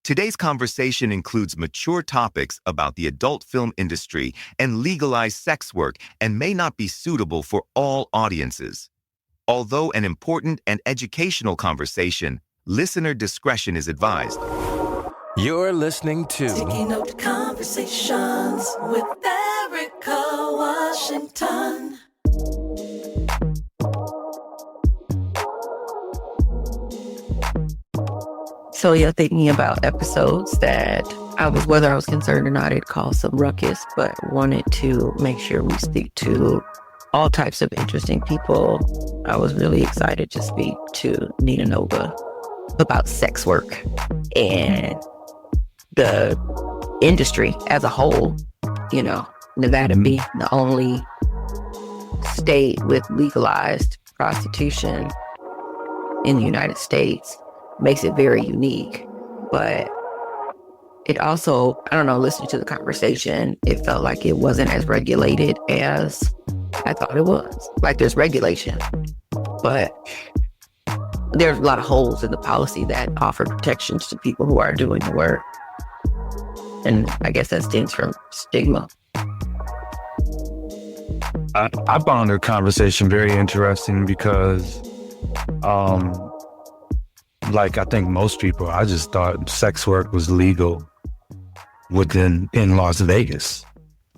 Today's conversation includes mature topics about the adult film industry and legalized sex work and may not be suitable for all audiences. Although an important and educational conversation, listener discretion is advised. You're listening to Taking Note Conversations with Erika Washington. So you're thinking about episodes that whether I was concerned or not, it caused some ruckus, but wanted to make sure we speak to all types of interesting people. I was really excited to speak to Nina Nova about sex work and the industry as a whole. You know, Nevada being the only state with legalized prostitution in the United States makes it very unique. But it also, I don't know, listening to the conversation, it felt like it wasn't as regulated as I thought it was. Like, there's regulation, but there's a lot of holes in the policy that offer protections to people who are doing the work. And I guess that stems from stigma. I found the conversation very interesting because, like I think most people, I just thought sex work was legal in Las Vegas.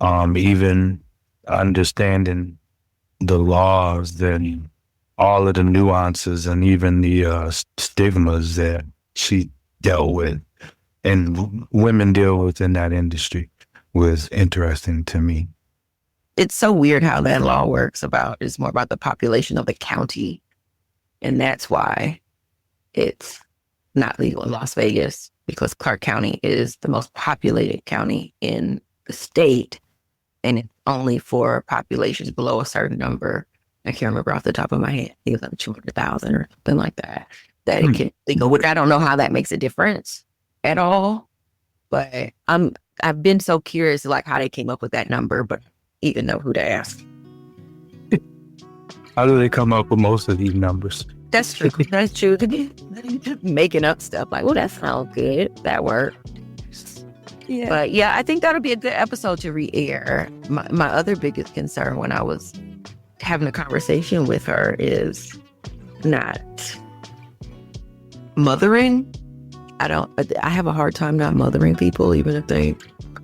Even understanding the laws and all of the nuances and even the stigmas that she dealt with and women deal with in that industry was interesting to me. It's so weird how that law works. It's more about the population of the county. And that's why it's not legal in Las Vegas, because Clark County is the most populated county in the state. And it's only for populations below a certain number. I can't remember off the top of my head. I think it's like 200,000 or something like that. That it can legal, which I don't know how that makes a difference at all. But I've been so curious, like, how they came up with that number, but even know who to ask. How do they come up with most of these numbers? That's true. That's true. Making up stuff like, well, that sounds good. That worked. Yeah. But yeah, I think that'll be a good episode to re-air. My other biggest concern when I was having a conversation with her is not mothering. I have a hard time not mothering people, even if they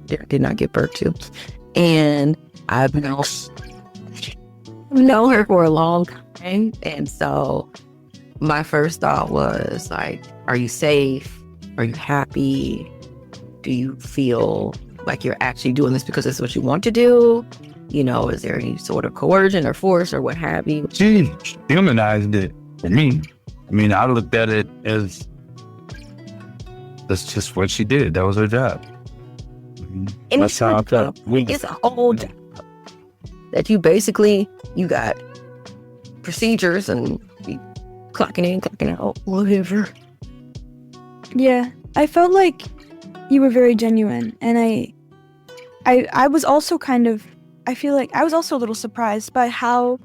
did not give birth to. And I've known her for a long time. And so my first thought was like, are you safe? Are you happy? Do you feel like you're actually doing this because it's what you want to do? You know, is there any sort of coercion or force or what have you? She humanized it for me. I mean, I looked at it as that's just what she did. That was her job. And that's how I felt. It's a whole job that you got procedures and you clocking in, clocking out, whatever. Yeah, I felt like you were very genuine, and I was also I feel like I was also a little surprised by how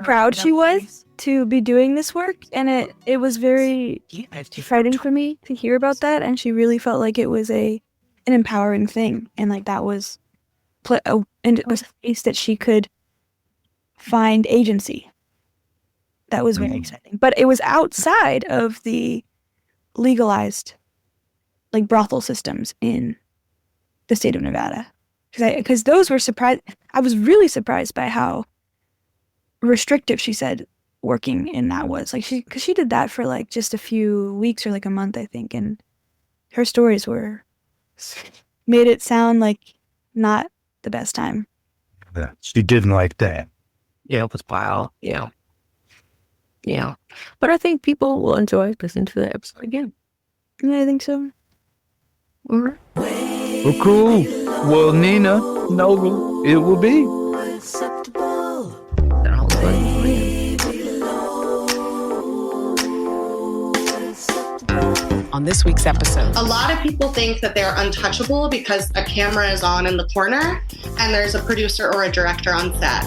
proud she was to be doing this work, and it was very exciting for me to hear about that, and she really felt like it was an empowering thing, and like that was and it was a place that she could find agency. That was very exciting, but it was outside of the legalized like brothel systems in the state of Nevada, because those were surprised. I was really surprised by how restrictive she said working in that was. Like because she did that for like just a few weeks or like a month, I think, and her stories made it sound like not the best time. Yeah, she didn't like that. Yeah, it was wild. Yeah. But I think people will enjoy listening to the episode again. Yeah, I think so. All right. Well, cool. Well, Nina Nova, it will be. On this week's episode, a lot of people think that they're untouchable because a camera is on in the corner and there's a producer or a director on set.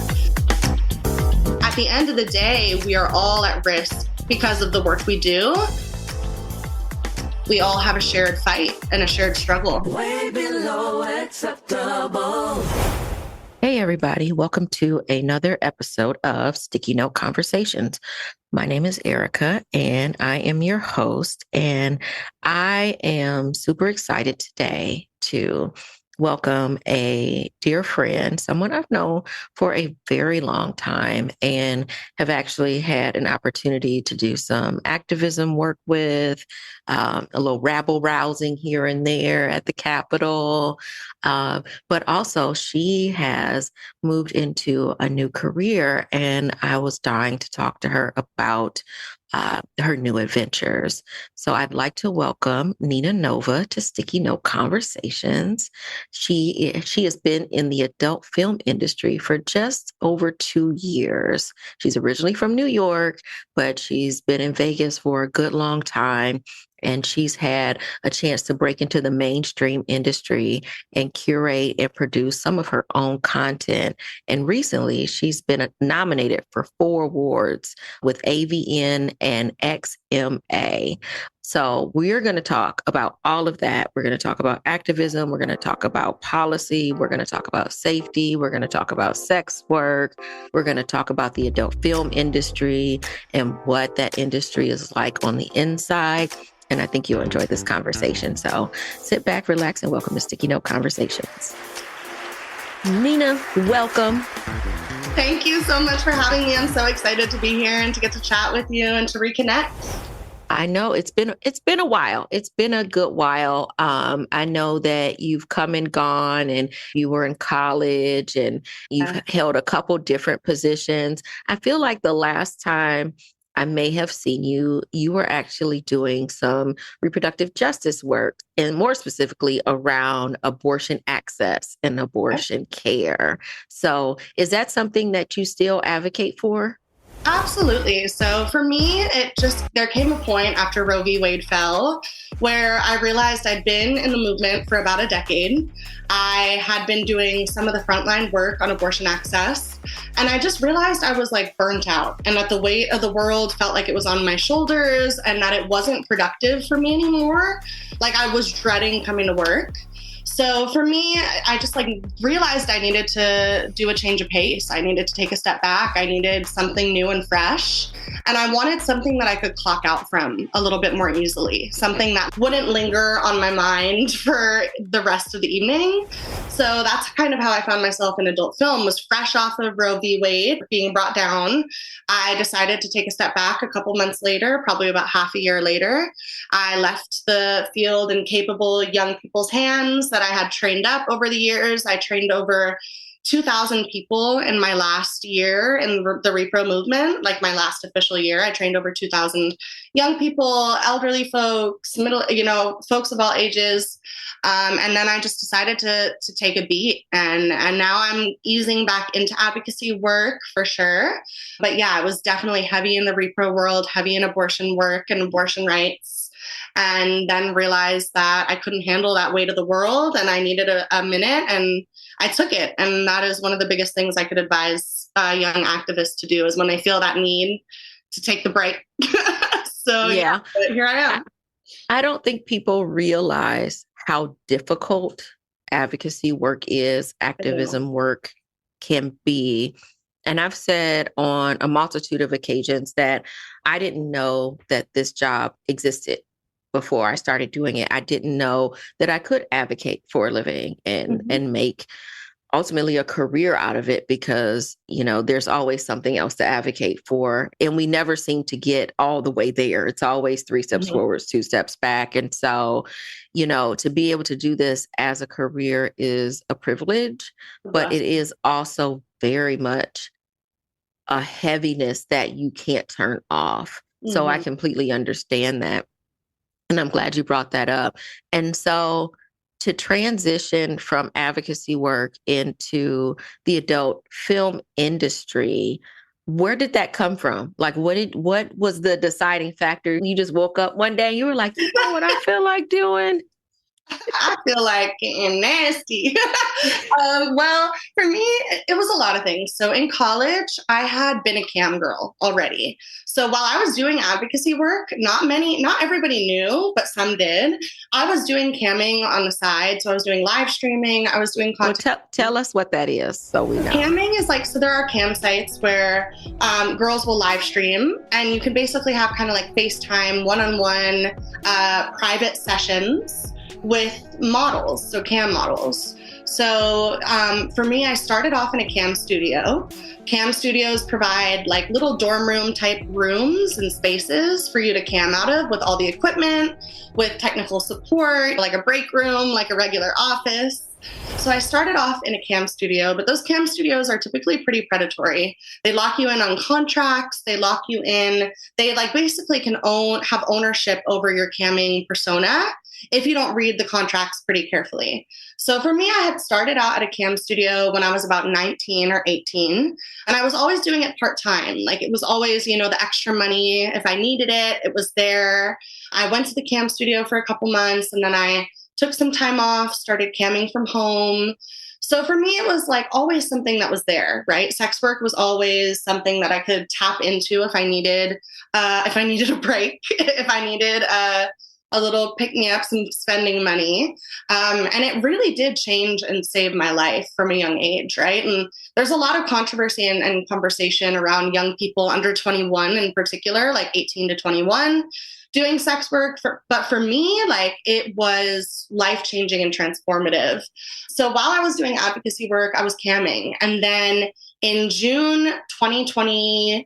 At the end of the day, we are all at risk because of the work we do. we all have a shared fight and a shared struggle. Way below acceptable. Hey, everybody. Welcome to another episode of Sticky Note Conversations. My name is Erika, and I am your host. And I am super excited today to welcome a dear friend, someone I've known for a very long time and have actually had an opportunity to do some activism work with, a little rabble rousing here and there at the Capitol. But also she has moved into a new career, and I was dying to talk to her about her new adventures. So I'd like to welcome Nina Nova to Sticky Note Conversations. She has been in the adult film industry for just over 2 years. She's originally from New York, but she's been in Vegas for a good long time. And she's had a chance to break into the mainstream industry and curate and produce some of her own content. And recently, she's been nominated for 4 awards with AVN and XMA. So we're going to talk about all of that. We're going to talk about activism. We're going to talk about policy. We're going to talk about safety. We're going to talk about sex work. We're going to talk about the adult film industry and what that industry is like on the inside. And I think you'll enjoy this conversation. So sit back, relax, and welcome to Sticky Note Conversations. Nina, welcome. Thank you so much for having me. I'm so excited to be here and to get to chat with you and to reconnect. I know it's been a while. It's been a good while. I know that you've come and gone, and you were in college, and you've held a couple different positions. I feel like the last time I may have seen you, you were actually doing some reproductive justice work, and more specifically around abortion access and abortion care. So is that something that you still advocate for? Absolutely. So for me, there came a point after Roe v. Wade fell where I realized I'd been in the movement for about a decade. I had been doing some of the frontline work on abortion access, and I just realized I was like burnt out, and that the weight of the world felt like it was on my shoulders, and that it wasn't productive for me anymore. Like I was dreading coming to work. So for me, I just realized I needed to do a change of pace. I needed to take a step back. I needed something new and fresh. And I wanted something that I could clock out from a little bit more easily, something that wouldn't linger on my mind for the rest of the evening. So that's kind of how I found myself in adult film, was fresh off of Roe v. Wade being brought down. I decided to take a step back a couple months later, probably about half a year later. I left the field in capable young people's hands that I had trained up over the years. I trained over 2,000 people in my last year in the repro movement, like my last official year. I trained over 2,000 young people, elderly folks, folks of all ages. And then I just decided to take a beat. And now I'm easing back into advocacy work for sure. But yeah, I was definitely heavy in the repro world, heavy in abortion work and abortion rights. And then realized that I couldn't handle that weight of the world and I needed a minute, and I took it. And that is one of the biggest things I could advise young activists to do, is when they feel that need to take the break. So yeah, here I am. I don't think people realize how difficult advocacy work is, activism work can be. And I've said on a multitude of occasions that I didn't know that this job existed before I started doing it. I didn't know that I could advocate for a living and make ultimately a career out of it, because, there's always something else to advocate for. And we never seem to get all the way there. It's always 3 steps forward, 2 steps back. And so, to be able to do this as a career is a privilege, but it is also very much a heaviness that you can't turn off. So I completely understand that. And I'm glad you brought that up. And so to transition from advocacy work into the adult film industry, where did that come from? Like, what was the deciding factor? You just woke up one day and you were like, you know what I feel like doing? I feel like getting nasty. Well, for me, it was a lot of things. So in college, I had been a cam girl already. So while I was doing advocacy work, not everybody knew, but some did. I was doing camming on the side. So I was doing live streaming. I was doing Well, content. tell us what that is so we know. Camming is like, so there are cam sites where girls will live stream, and you can basically have kind of like FaceTime, one-on-one private sessions with models, so cam models. So for me, I started off in a cam studio. Cam studios provide like little dorm room type rooms and spaces for you to cam out of with all the equipment, with technical support, like a break room, like a regular office. So I started off in a cam studio, but those cam studios are typically pretty predatory. They lock you in on contracts. They lock you in. They like basically can have ownership over your camming persona if you don't read the contracts pretty carefully. So for me, I had started out at a cam studio when I was about 19 or 18, and I was always doing it part-time. Like it was always, you know, the extra money. If I needed it, it was there. I went to the cam studio for a couple months, and then I took some time off, started camming from home. So for me, it was like always something that was there, right? Sex work was always something that I could tap into if I needed a break, if I needed a little pick me up, some spending money. And it really did change and save my life from a young age, right? And there's a lot of controversy and conversation around young people under 21 in particular, like 18 to 21, doing sex work. But for me, like it was life-changing and transformative. So while I was doing advocacy work, I was camming. And then in June 2022,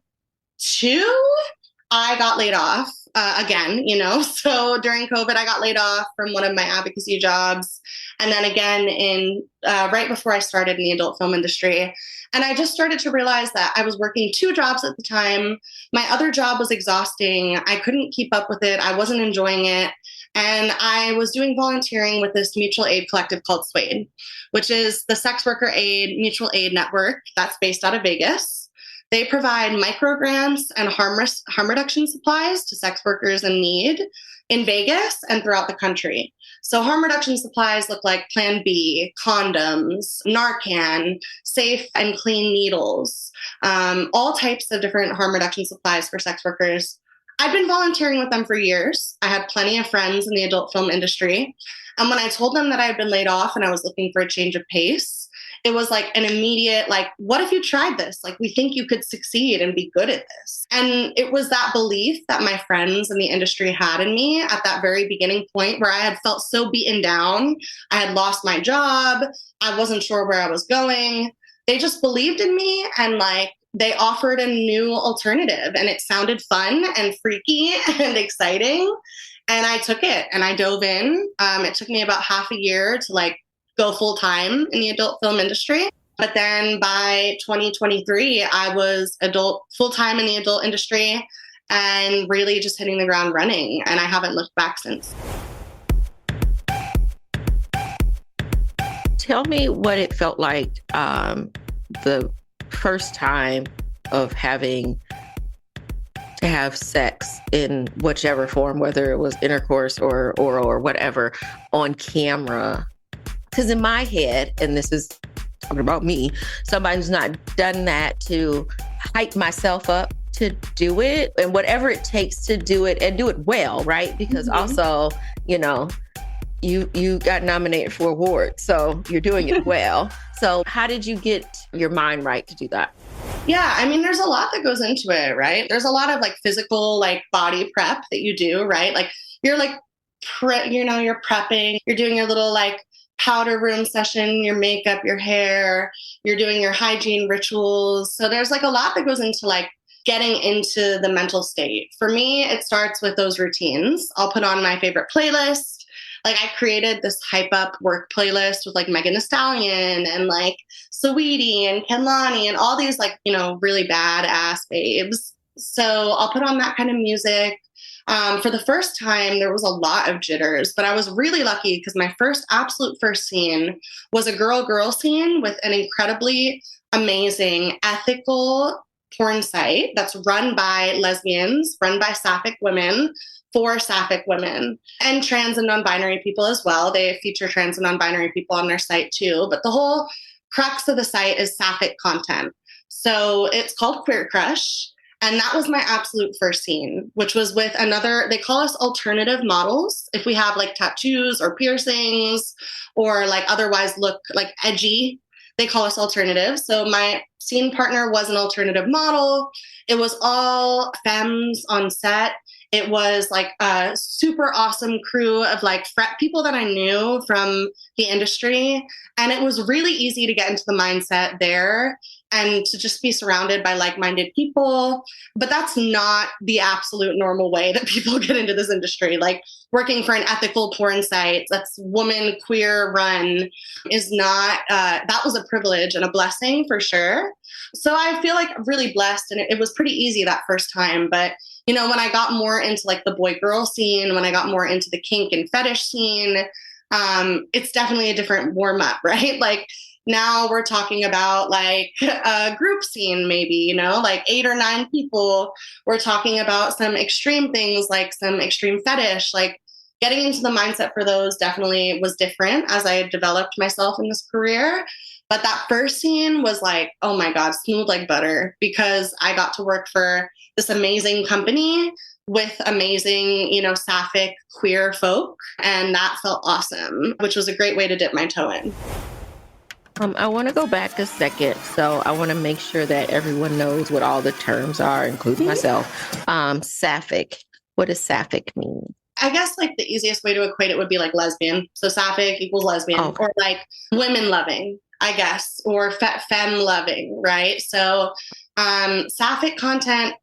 I got laid off again, you know. So during COVID, I got laid off from one of my advocacy jobs. And then again right before I started in the adult film industry. And I just started to realize that I was working 2 jobs at the time. My other job was exhausting. I couldn't keep up with it. I wasn't enjoying it. And I was doing volunteering with this mutual aid collective called SWADE, which is the Sex Worker Aid Mutual Aid Network that's based out of Vegas. They provide microgrants and harm reduction supplies to sex workers in need in Vegas and throughout the country. So harm reduction supplies look like Plan B, condoms, Narcan, safe and clean needles, all types of different harm reduction supplies for sex workers. I've been volunteering with them for years. I had plenty of friends in the adult film industry. And when I told them that I had been laid off and I was looking for a change of pace, it was like an immediate, like, what if you tried this? Like, we think you could succeed and be good at this. And it was that belief that my friends in the industry had in me at that very beginning point where I had felt so beaten down. I had lost my job. I wasn't sure where I was going. They just believed in me, and like, they offered a new alternative, and it sounded fun and freaky and exciting. And I took it and I dove in. It took me about half a year to like go full time in the adult film industry. But then by 2023, I was full time in the adult industry and really just hitting the ground running. And I haven't looked back since. Tell me what it felt like the first time of having to have sex in whichever form, whether it was intercourse or oral or whatever, on camera. Because in my head, and this is talking about me, somebody who's not done that to hype myself up to do it, and whatever it takes to do it and do it well, right? Because also, you know, you got nominated for awards, so you're doing it well. So how did you get your mind right to do that? Yeah, I mean, there's a lot that goes into it, right? There's a lot of like physical, like body prep that you do, right? Like you're like, you're prepping, you're doing your little like powder room session, your makeup, your hair, you're doing your hygiene rituals. So there's like a lot that goes into like getting into the mental state. For me, it starts with those routines. I'll put on my favorite playlist. Like I created this hype up work playlist with like Megan Thee Stallion and like Saweetie and Kehlani and all these like, you know, really badass babes. So I'll put on that kind of music. For the first time, there was a lot of jitters, but I was really lucky because my absolute first scene was a girl-girl scene with an incredibly amazing ethical porn site that's run by lesbians, run by sapphic women, for sapphic women and trans and non-binary people as well. They feature trans and non-binary people on their site too. But the whole crux of the site is sapphic content. So it's called Queer Crush. And that was my absolute first scene, which was with another, they call us alternative models. If we have like tattoos or piercings or like otherwise look like edgy, they call us alternative. So my scene partner was an alternative model. It was all femmes on set. It was like a super awesome crew of like people that I knew from the industry. And it was really easy to get into the mindset there and to just be surrounded by like-minded people. But that's not the absolute normal way that people get into this industry. Like working for an ethical porn site that's woman queer run is not, that was a privilege and a blessing for sure. So I feel like really blessed, and it was pretty easy that first time. But you know, when I got more into like the boy-girl scene, when I got more into the kink and fetish scene, it's definitely a different warm-up, right? Like now we're talking about like a group scene, maybe, you know, like 8 or 9 people. We're talking about some extreme things, like some extreme fetish, like getting into the mindset for those definitely was different as I developed myself in this career. But that first scene was like, oh my God, smooth like butter, because I got to work for this amazing company with amazing, you know, sapphic queer folk. And that felt awesome, which was a great way to dip my toe in. I want to go back a second. So I want to make sure that everyone knows what all the terms are, including myself. Sapphic. What does sapphic mean? I guess like the easiest way to equate it would be like lesbian. So sapphic equals lesbian, Okay. or like women loving, I guess, or femme loving, right? So sapphic content,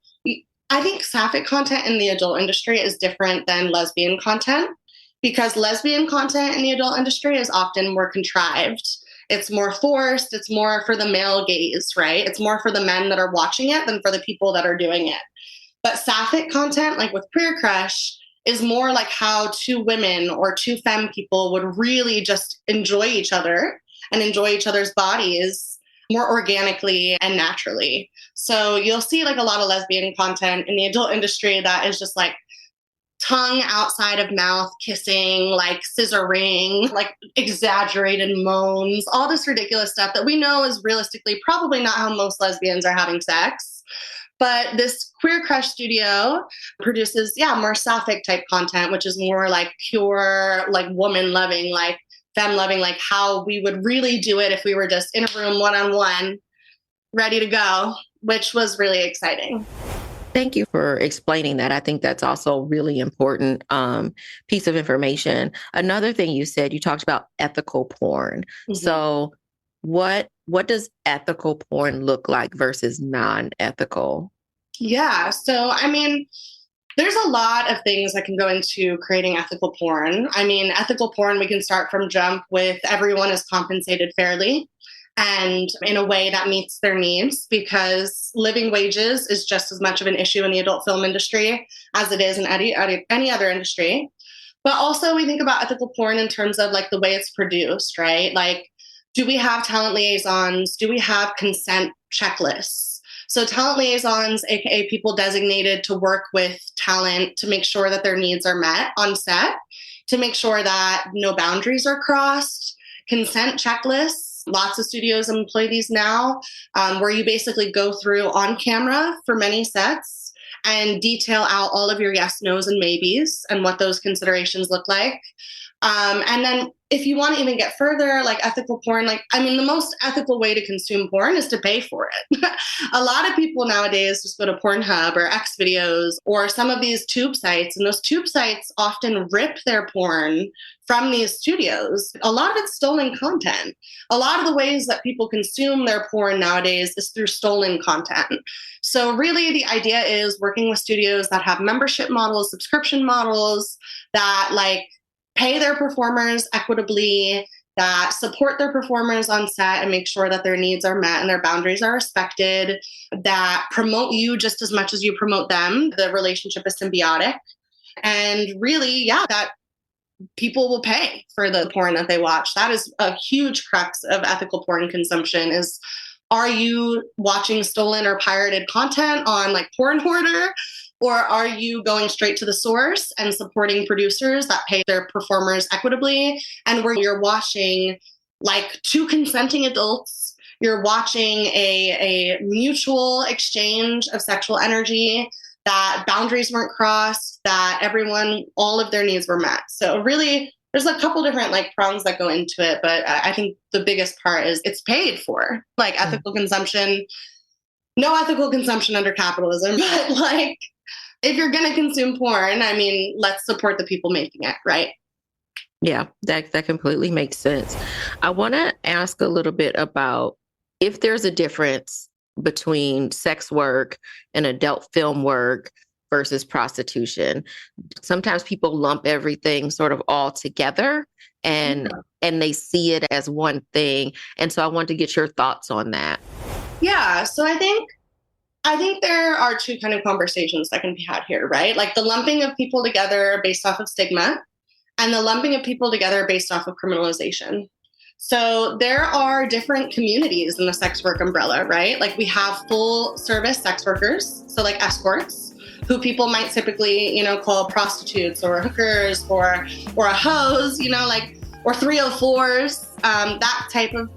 I think sapphic content in the adult industry is different than lesbian content, because lesbian content in the adult industry is often more contrived. It's more forced. It's more for the male gaze, right? It's more for the men that are watching it than for the people that are doing it. But sapphic content, like with Queer Crush, is more like how 2 women or 2 femme people would really just enjoy each other and enjoy each other's bodies more organically and naturally. So you'll see like a lot of lesbian content in the adult industry that is just like tongue outside of mouth kissing, like scissoring, like exaggerated moans, all this ridiculous stuff that we know is realistically probably not how most lesbians are having sex. But this Queer Crush studio produces, more sapphic type content, which is more like pure, like woman loving, like femme loving, like how we would really do it if we were just in a room one-on-one, ready to go, which was really exciting. Thank you for explaining that. I think that's also really important piece of information. Another thing you said, you talked about ethical porn. Mm-hmm. So what does ethical porn look like versus non-ethical? Yeah. So, I mean, there's a lot of things that can go into creating ethical porn. I mean, ethical porn, we can start from jump with everyone is compensated fairly and in a way that meets their needs, because living wages is just as much of an issue in the adult film industry as it is in any other industry. But also we think about ethical porn in terms of like the way it's produced, right? Like, do we have talent liaisons? Do we have consent checklists? So talent liaisons, aka people designated to work with talent to make sure that their needs are met on set, to make sure that no boundaries are crossed. Consent checklists, lots of studios employ these now, where you basically go through on camera for many sets and detail out all of your yes, no's, and maybes and what those considerations look like. And then if you want to even get further, like ethical porn, like, I mean, the most ethical way to consume porn is to pay for it. A lot of people nowadays just go to Pornhub or Xvideos or some of these tube sites, and those tube sites often rip their porn from these studios. A lot of it's stolen content. A lot of the ways that people consume their porn nowadays is through stolen content. So really the idea is working with studios that have membership models, subscription models, that like pay their performers equitably, that support their performers on set and make sure that their needs are met and their boundaries are respected, that promote you just as much as you promote them. The relationship is symbiotic. And really, that people will pay for the porn that they watch. That is a huge crux of ethical porn consumption is, are you watching stolen or pirated content on like Porn Hoarder? Or are you going straight to the source and supporting producers that pay their performers equitably, and where you're watching like two consenting adults, you're watching a mutual exchange of sexual energy, that boundaries weren't crossed, that everyone, all of their needs were met. So really, there's a couple different like prongs that go into it, but I think the biggest part is it's paid for. Like ethical consumption, no ethical consumption under capitalism, but like if you're going to consume porn, I mean, let's support the people making it, right? Yeah, that completely makes sense. I want to ask a little bit about if there's a difference between sex work and adult film work versus prostitution. Sometimes people lump everything sort of all together and they see it as one thing. And so I want to get your thoughts on that. Yeah, so I think there are two kind of conversations that can be had here, right? Like the lumping of people together based off of stigma and the lumping of people together based off of criminalization. So there are different communities in the sex work umbrella, right? Like we have full service sex workers, so like escorts, who people might typically, call prostitutes or hookers or a hose, like, or 304s, that type of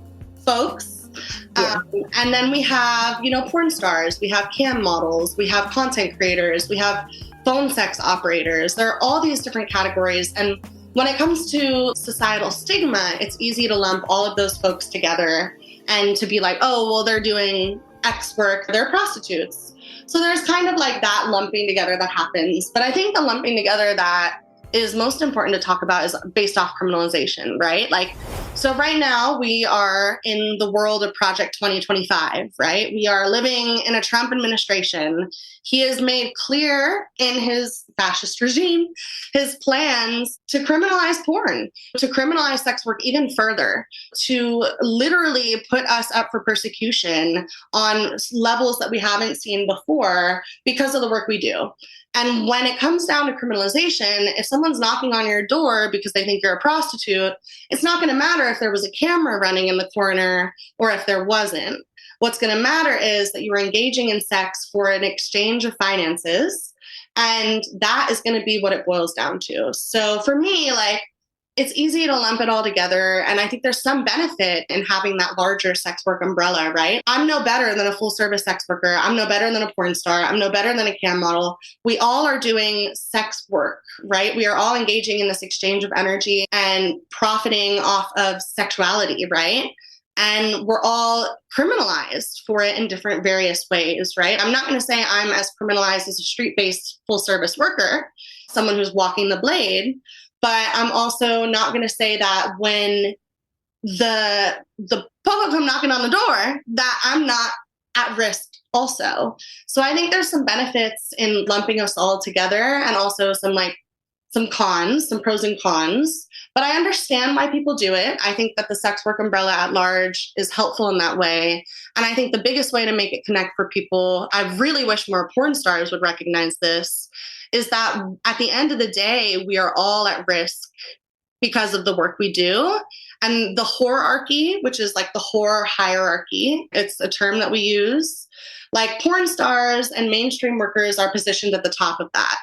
folks. Yeah. And then we have, porn stars, we have cam models, we have content creators, we have phone sex operators. There are all these different categories. And when it comes to societal stigma, it's easy to lump all of those folks together and to be like, oh, well, they're doing X work, they're prostitutes. So there's kind of like that lumping together that happens. But I think the lumping together that is most important to talk about is based off criminalization, right? Like, so right now we are in the world of Project 2025, right? We are living in a Trump administration. He has made clear in his fascist regime his plans to criminalize porn, to criminalize sex work even further, to literally put us up for persecution on levels that we haven't seen before because of the work we do. And when it comes down to criminalization, if someone's knocking on your door because they think you're a prostitute, it's not going to matter if there was a camera running in the corner or if there wasn't. What's going to matter is that you are engaging in sex for an exchange of finances. And that is going to be what it boils down to. So for me, like, it's easy to lump it all together. And I think there's some benefit in having that larger sex work umbrella, right? I'm no better than a full service sex worker. I'm no better than a porn star. I'm no better than a cam model. We all are doing sex work, right? We are all engaging in this exchange of energy and profiting off of sexuality, right? And we're all criminalized for it in different various ways, right? I'm not going to say I'm as criminalized as a street-based full-service worker, someone who's walking the blade, but I'm also not going to say that when the public come knocking on the door, that I'm not at risk also. So I think there's some benefits in lumping us all together and also some cons, some pros and cons. But I understand why people do it. I think that the sex work umbrella at large is helpful in that way. And I think the biggest way to make it connect for people, I really wish more porn stars would recognize this, is that at the end of the day, we are all at risk because of the work we do. And the whorearchy, which is like the whore hierarchy, it's a term that we use. Like porn stars and mainstream workers are positioned at the top of that.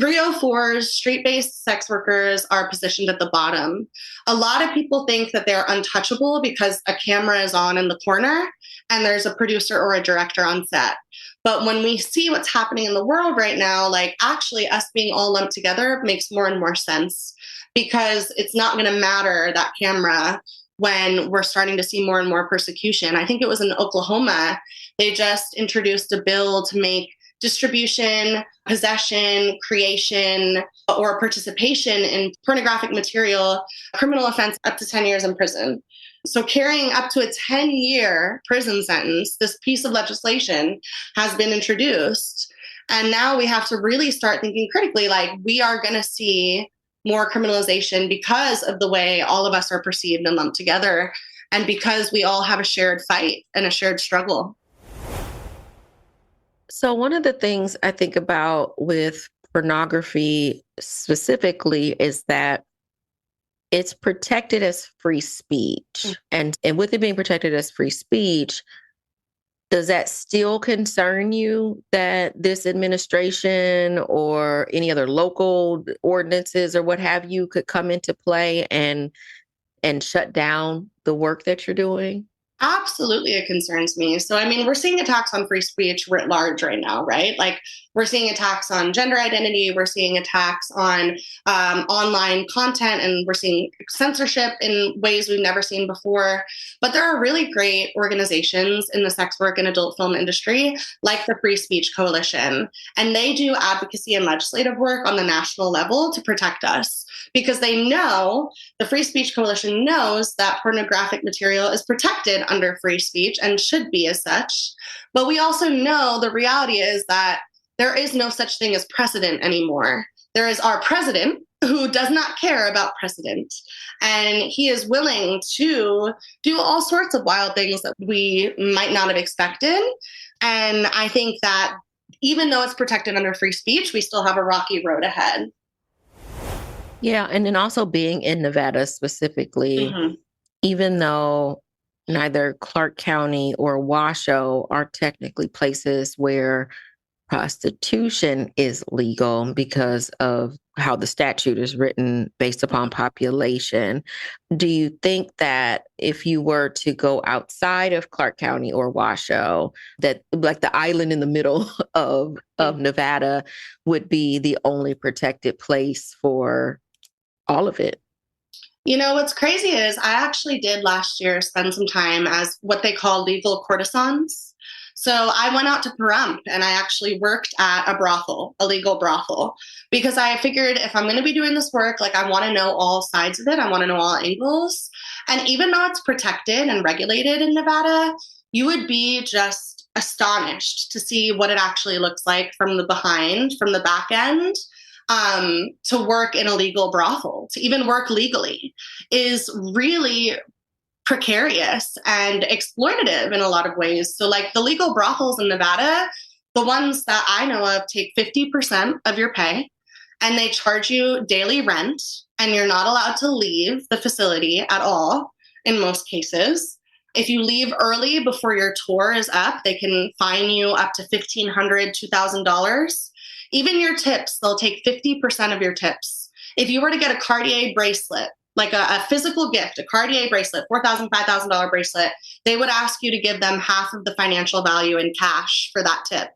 304s, street-based sex workers are positioned at the bottom. A lot of people think that they're untouchable because a camera is on in the corner and there's a producer or a director on set. But when we see what's happening in the world right now, like actually us being all lumped together makes more and more sense because it's not going to matter, that camera, when we're starting to see more and more persecution. I think it was in Oklahoma, they just introduced a bill to make distribution, possession, creation, or participation in pornographic material a criminal offense up to 10 years in prison. So carrying up to a 10-year prison sentence, this piece of legislation has been introduced. And now we have to really start thinking critically, like we are going to see more criminalization because of the way all of us are perceived and lumped together, and because we all have a shared fight and a shared struggle. So one of the things I think about with pornography specifically is that it's protected as free speech. And with it being protected as free speech, Does that still concern you that this administration or any other local ordinances or what have you could come into play and shut down the work that you're doing? Absolutely, it concerns me. So, I mean, we're seeing attacks on free speech writ large right now, right? Like, we're seeing attacks on gender identity, we're seeing attacks on online content, and we're seeing censorship in ways we've never seen before. But there are really great organizations in the sex work and adult film industry, like the Free Speech Coalition, and they do advocacy and legislative work on the national level to protect us because they know, the Free Speech Coalition knows that pornographic material is protected under free speech and should be as such. But we also know the reality is that there is no such thing as precedent anymore. There is our president who does not care about precedent. And he is willing to do all sorts of wild things that we might not have expected. And I think that even though it's protected under free speech, we still have a rocky road ahead. Yeah. And then also being in Nevada specifically, even though neither Clark County or Washoe are technically places where prostitution is legal because of how the statute is written based upon population. Do you think that if you were to go outside of Clark County or Washoe, that like the island in the middle of Nevada would be the only protected place for all of it? You know, what's crazy is I actually did last year spend some time as what they call legal courtesans. So I went out to Pahrump and I actually worked at a brothel, a legal brothel, because I figured if I'm going to be doing this work, like I want to know all sides of it. I want to know all angles. And even though it's protected and regulated in Nevada, you would be just astonished to see what it actually looks like from the behind, from the back end. To work in a legal brothel, to even work legally, is really precarious and exploitative in a lot of ways. So like the legal brothels in Nevada, the ones that I know of take 50% of your pay and they charge you daily rent and you're not allowed to leave the facility at all in most cases. If you leave early before your tour is up, they can fine you up to $1,500, $2,000. Even your tips, they'll take 50% of your tips. If you were to get a Cartier bracelet, like a physical gift, a Cartier bracelet, $4,000, $5,000 bracelet, they would ask you to give them half of the financial value in cash for that tip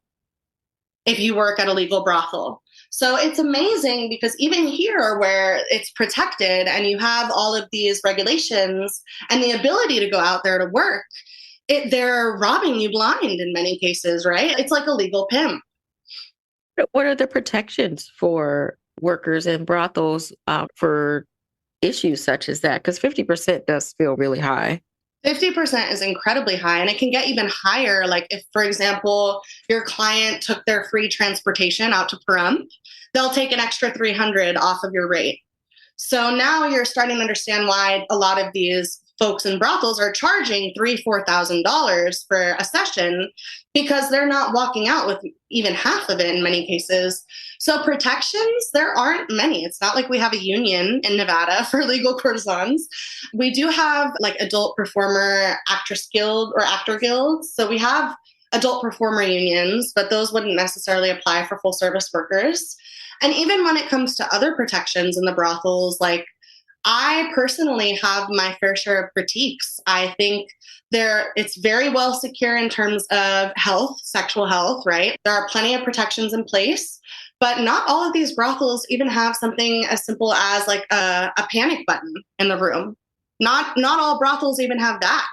if you work at a legal brothel. So it's amazing because even here where it's protected and you have all of these regulations and the ability to go out there to work, they're robbing you blind in many cases, right? It's like a legal pimp. What are the protections for workers in brothels for issues such as that? Because 50% does feel really high. 50% is incredibly high, and it can get even higher. Like if, for example, your client took their free transportation out to Pahrump, they'll take an extra $300 off of your rate. So now you're starting to understand why a lot of these folks in brothels are charging $3,000, $4,000 for a session because they're not walking out with even half of it in many cases. So protections, there aren't many. It's not like we have a union in Nevada for legal courtesans. We do have like adult performer actress guild or actor guilds. So we have adult performer unions, but those wouldn't necessarily apply for full service workers. And even when it comes to other protections in the brothels, like I personally have my fair share of critiques. I think it's very well secure in terms of health, sexual health, right? There are plenty of protections in place, but not all of these brothels even have something as simple as like a panic button in the room. Not all brothels even have that,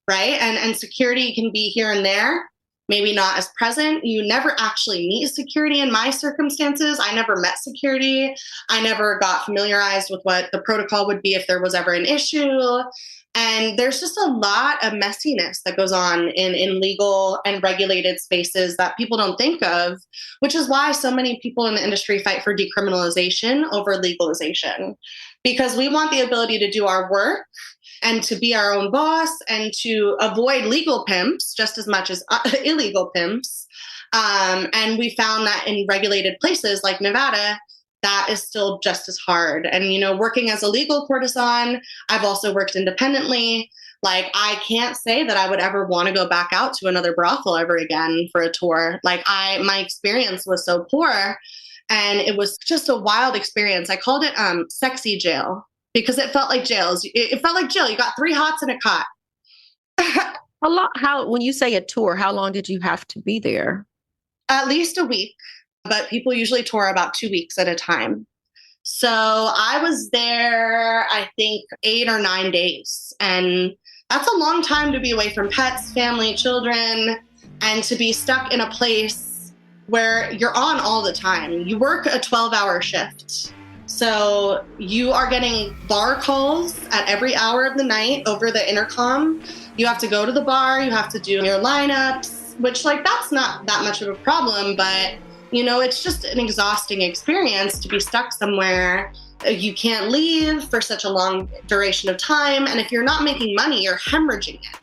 right? And security can be here and there, maybe not as present. You never actually meet security in my circumstances. I never met security. I never got familiarized with what the protocol would be if there was ever an issue. And there's just a lot of messiness that goes on in legal and regulated spaces that people don't think of, which is why so many people in the industry fight for decriminalization over legalization, because we want the ability to do our work and to be our own boss and to avoid legal pimps just as much as illegal pimps. And we found that in regulated places like Nevada, that is still just as hard. And, you know, working as a legal courtesan, I've also worked independently. Like, I can't say that I would ever want to go back out to another brothel ever again for a tour. Like, my experience was so poor, and it was just a wild experience. I called it sexy jail because it felt like jails. It felt like jail. You got 3 hots and a cot. When you say a tour, how long did you have to be there? At least a week, but people usually tour about 2 weeks at a time. So I was there, I think, 8 or 9 days. And that's a long time to be away from pets, family, children, and to be stuck in a place where you're on all the time. You work a 12-hour shift. So you are getting bar calls at every hour of the night over the intercom. You have to go to the bar, you have to do your lineups, which, like, that's not that much of a problem, but, you know, it's just an exhausting experience to be stuck somewhere. You can't leave for such a long duration of time. And if you're not making money, you're hemorrhaging it.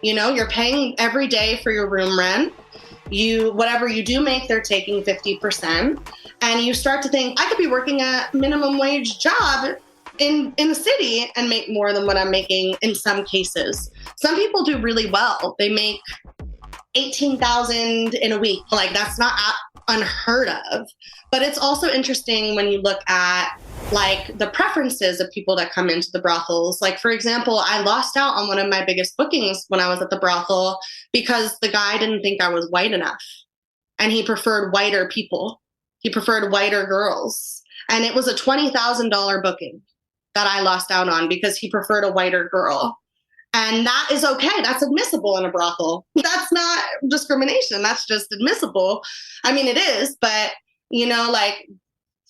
You know, you're paying every day for your room rent. Whatever you do make, they're taking 50%. And you start to think, I could be working a minimum wage job in the city and make more than what I'm making in some cases. Some people do really well. They make $18,000 in a week. Like, that's not unheard of. But it's also interesting when you look at, like, the preferences of people that come into the brothels. Like, for example, I lost out on one of my biggest bookings when I was at the brothel because the guy didn't think I was white enough. And he preferred whiter people. He preferred whiter girls. And it was a $20,000 booking that I lost out on because he preferred a whiter girl. And that is okay. That's admissible in a brothel. That's not discrimination. That's just admissible. I mean, it is, but, you know, like,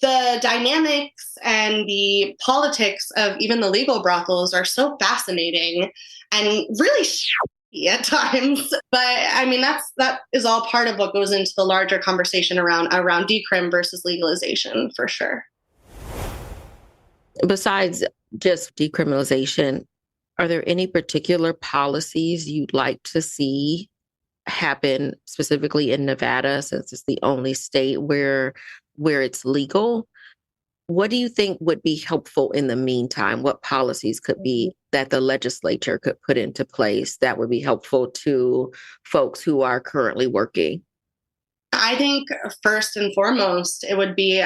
the dynamics and the politics of even the legal brothels are so fascinating and really shitty at times. But I mean, that is all part of what goes into the larger conversation around decrim versus legalization, for sure. Besides just decriminalization, are there any particular policies you'd like to see happen specifically in Nevada, since it's the only state where it's legal? What do you think would be helpful in the meantime? What policies could be that the legislature could put into place that would be helpful to folks who are currently working? I think first and foremost, it would be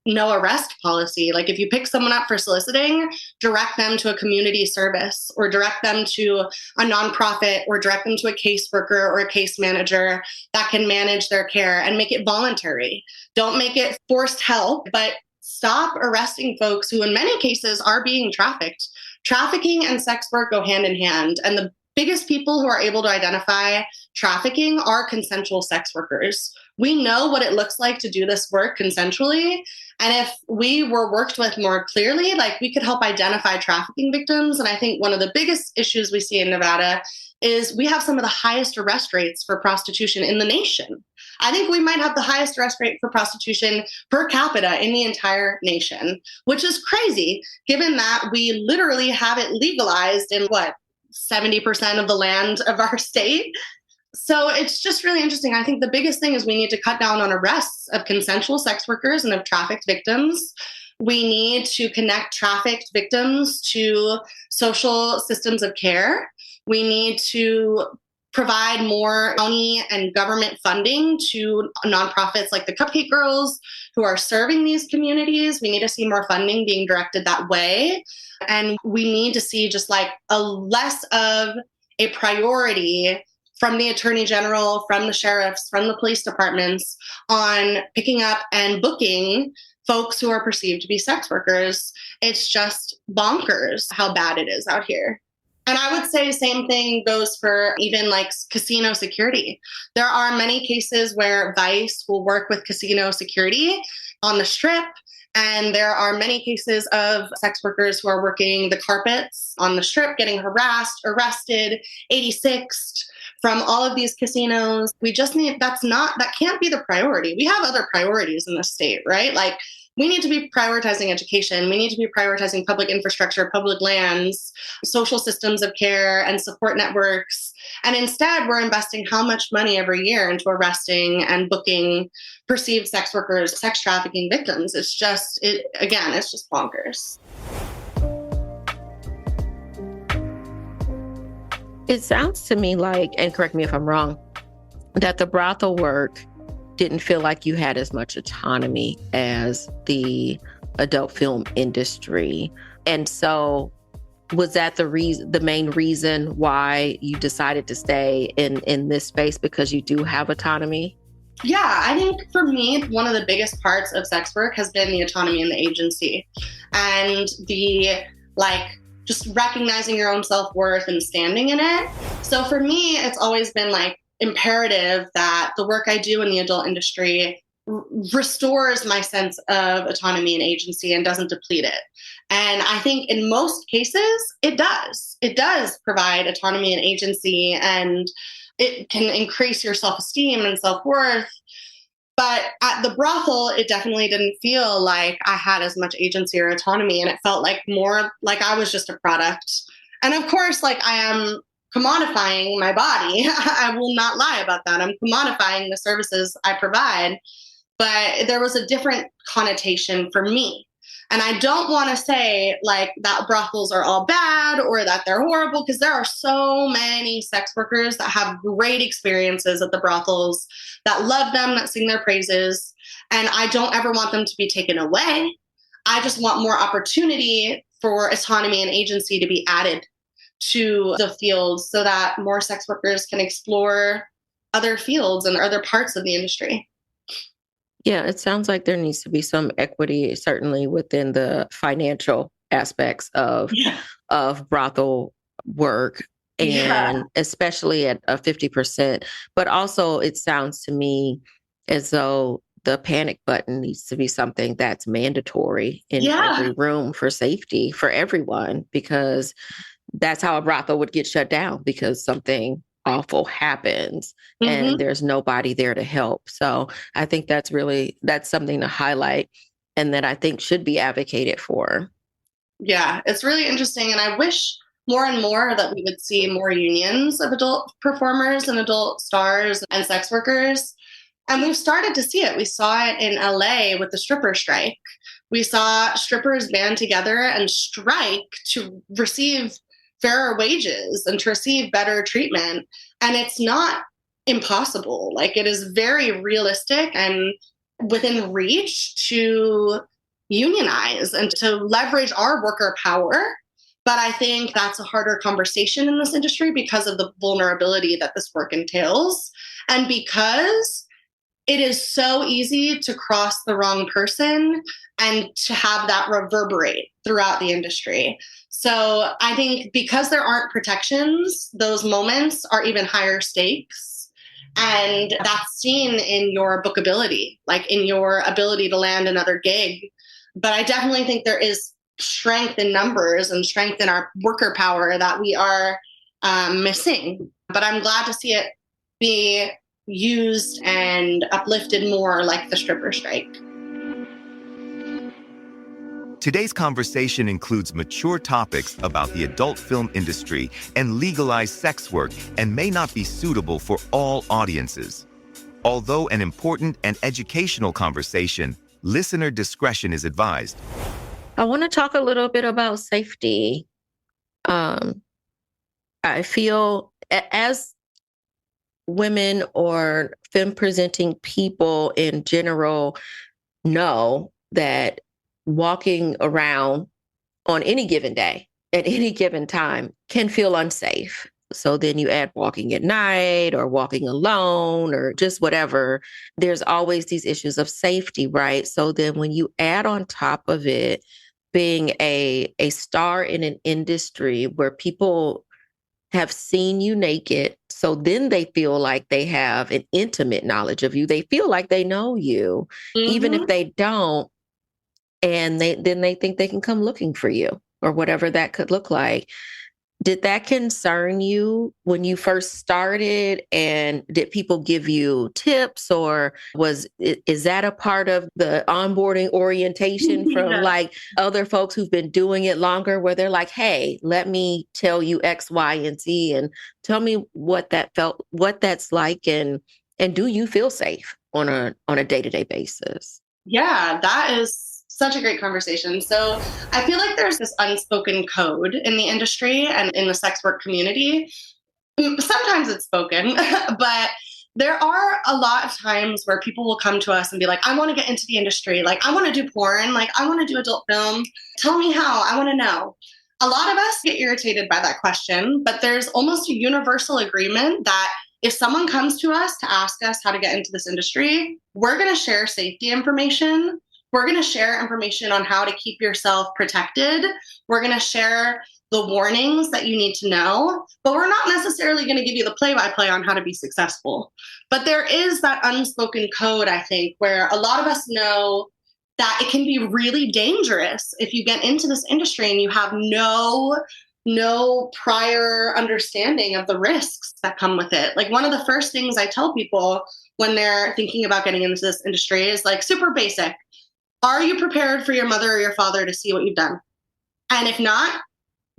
no arrest policy. Like, if you pick someone up for soliciting, direct them to a community service, or direct them to a nonprofit, or direct them to a caseworker or a case manager that can manage their care, and make it voluntary. Don't make it forced help, but stop arresting folks who in many cases are being trafficked. Trafficking and sex work go hand in hand. And the biggest people who are able to identify trafficking are consensual sex workers. We know what it looks like to do this work consensually. And if we were worked with more clearly, like, we could help identify trafficking victims. And I think one of the biggest issues we see in Nevada is we have some of the highest arrest rates for prostitution in the nation. I think we might have the highest arrest rate for prostitution per capita in the entire nation, which is crazy, given that we literally have it legalized in 70% of the land of our state. So it's just really interesting. I think the biggest thing is we need to cut down on arrests of consensual sex workers and of trafficked victims. We need to connect trafficked victims to social systems of care. We need to provide more county and government funding to nonprofits like the Cupcake Girls who are serving these communities. We need to see more funding being directed that way. And we need to see just like a less of a priority from the attorney general, from the sheriffs, from the police departments on picking up and booking folks who are perceived to be sex workers. It's just bonkers how bad it is out here. And I would say the same thing goes for even like casino security. There are many cases where Vice will work with casino security on the Strip. And there are many cases of sex workers who are working the carpets on the Strip, getting harassed, arrested, 86'd from all of these casinos. We just need, that can't be the priority. We have other priorities in the state, right? Like, we need to be prioritizing education. We need to be prioritizing public infrastructure, public lands, social systems of care, and support networks. And instead, we're investing how much money every year into arresting and booking perceived sex workers, sex trafficking victims. It's just bonkers. It sounds to me like, and correct me if I'm wrong, that the brothel work didn't feel like you had as much autonomy as the adult film industry. And so was that the main reason why you decided to stay in this space, because you do have autonomy? Yeah, I think for me, one of the biggest parts of sex work has been the autonomy and the agency and the just recognizing your own self-worth and standing in it. So for me, it's always been imperative that the work I do in the adult industry restores my sense of autonomy and agency and doesn't deplete it. And I think in most cases, it does. It does provide autonomy and agency, and it can increase your self-esteem and self-worth. But at the brothel, it definitely didn't feel like I had as much agency or autonomy. And it felt more like I was just a product. And of course, I am commodifying my body. I will not lie about that. I'm commodifying the services I provide. But there was a different connotation for me. And I don't want to say that brothels are all bad or that they're horrible, because there are so many sex workers that have great experiences at the brothels, that love them, that sing their praises. And I don't ever want them to be taken away. I just want more opportunity for autonomy and agency to be added to the fields so that more sex workers can explore other fields and other parts of the industry. Yeah, it sounds like there needs to be some equity, certainly within the financial aspects of brothel work, and especially at a 50%. But also, it sounds to me as though the panic button needs to be something that's mandatory in every room for safety for everyone, because that's how a brothel would get shut down, because something awful happens and there's nobody there to help. So I think that's something to highlight and that I think should be advocated for. Yeah, it's really interesting. And I wish more and more that we would see more unions of adult performers and adult stars and sex workers. And we've started to see it. We saw it in LA with the stripper strike. We saw strippers band together and strike to receive fairer wages and to receive better treatment. And it's not impossible. It is very realistic and within reach to unionize and to leverage our worker power. But I think that's a harder conversation in this industry because of the vulnerability that this work entails. And because it is so easy to cross the wrong person and to have that reverberate throughout the industry. So I think because there aren't protections, those moments are even higher stakes. And that's seen in your bookability, in your ability to land another gig. But I definitely think there is strength in numbers and strength in our worker power that we are missing. But I'm glad to see it be used and uplifted more, like the stripper strike. Today's conversation includes mature topics about the adult film industry and legalized sex work and may not be suitable for all audiences. Although an important and educational conversation, listener discretion is advised. I want to talk a little bit about safety. I feel as women or femme-presenting people in general know that walking around on any given day, at any given time, can feel unsafe. So then you add walking at night or walking alone or just whatever. There's always these issues of safety, right? So then when you add on top of it being a star in an industry where people have seen you naked, so then they feel like they have an intimate knowledge of you. They feel like they know you, even if they don't. And they think they can come looking for you or whatever that could look like. Did that concern you when you first started? And did people give you tips, or is that a part of the onboarding orientation from other folks who've been doing it longer, where they're like, hey, let me tell you X, Y, and Z, and tell me what that's like, and do you feel safe on a day-to-day basis? Yeah, that is such a great conversation. So I feel like there's this unspoken code in the industry and in the sex work community Sometimes it's spoken, but there are a lot of times where people will come to us and be like, I want to get into the industry. Like, I want to do porn. Like, I want to do adult film. Tell me how. I want to know. A lot of us get irritated by that question, but there's almost a universal agreement that if someone comes to us to ask us how to get into this industry, we're going to share safety information. We're going to share information on how to keep yourself protected. We're going to share the warnings that you need to know, but we're not necessarily going to give you the play-by-play on how to be successful. But there is that unspoken code, I think, where a lot of us know that it can be really dangerous if you get into this industry and you have no prior understanding of the risks that come with it. Like, one of the first things I tell people when they're thinking about getting into this industry is like super basic. Are you prepared for your mother or your father to see what you've done? And if not,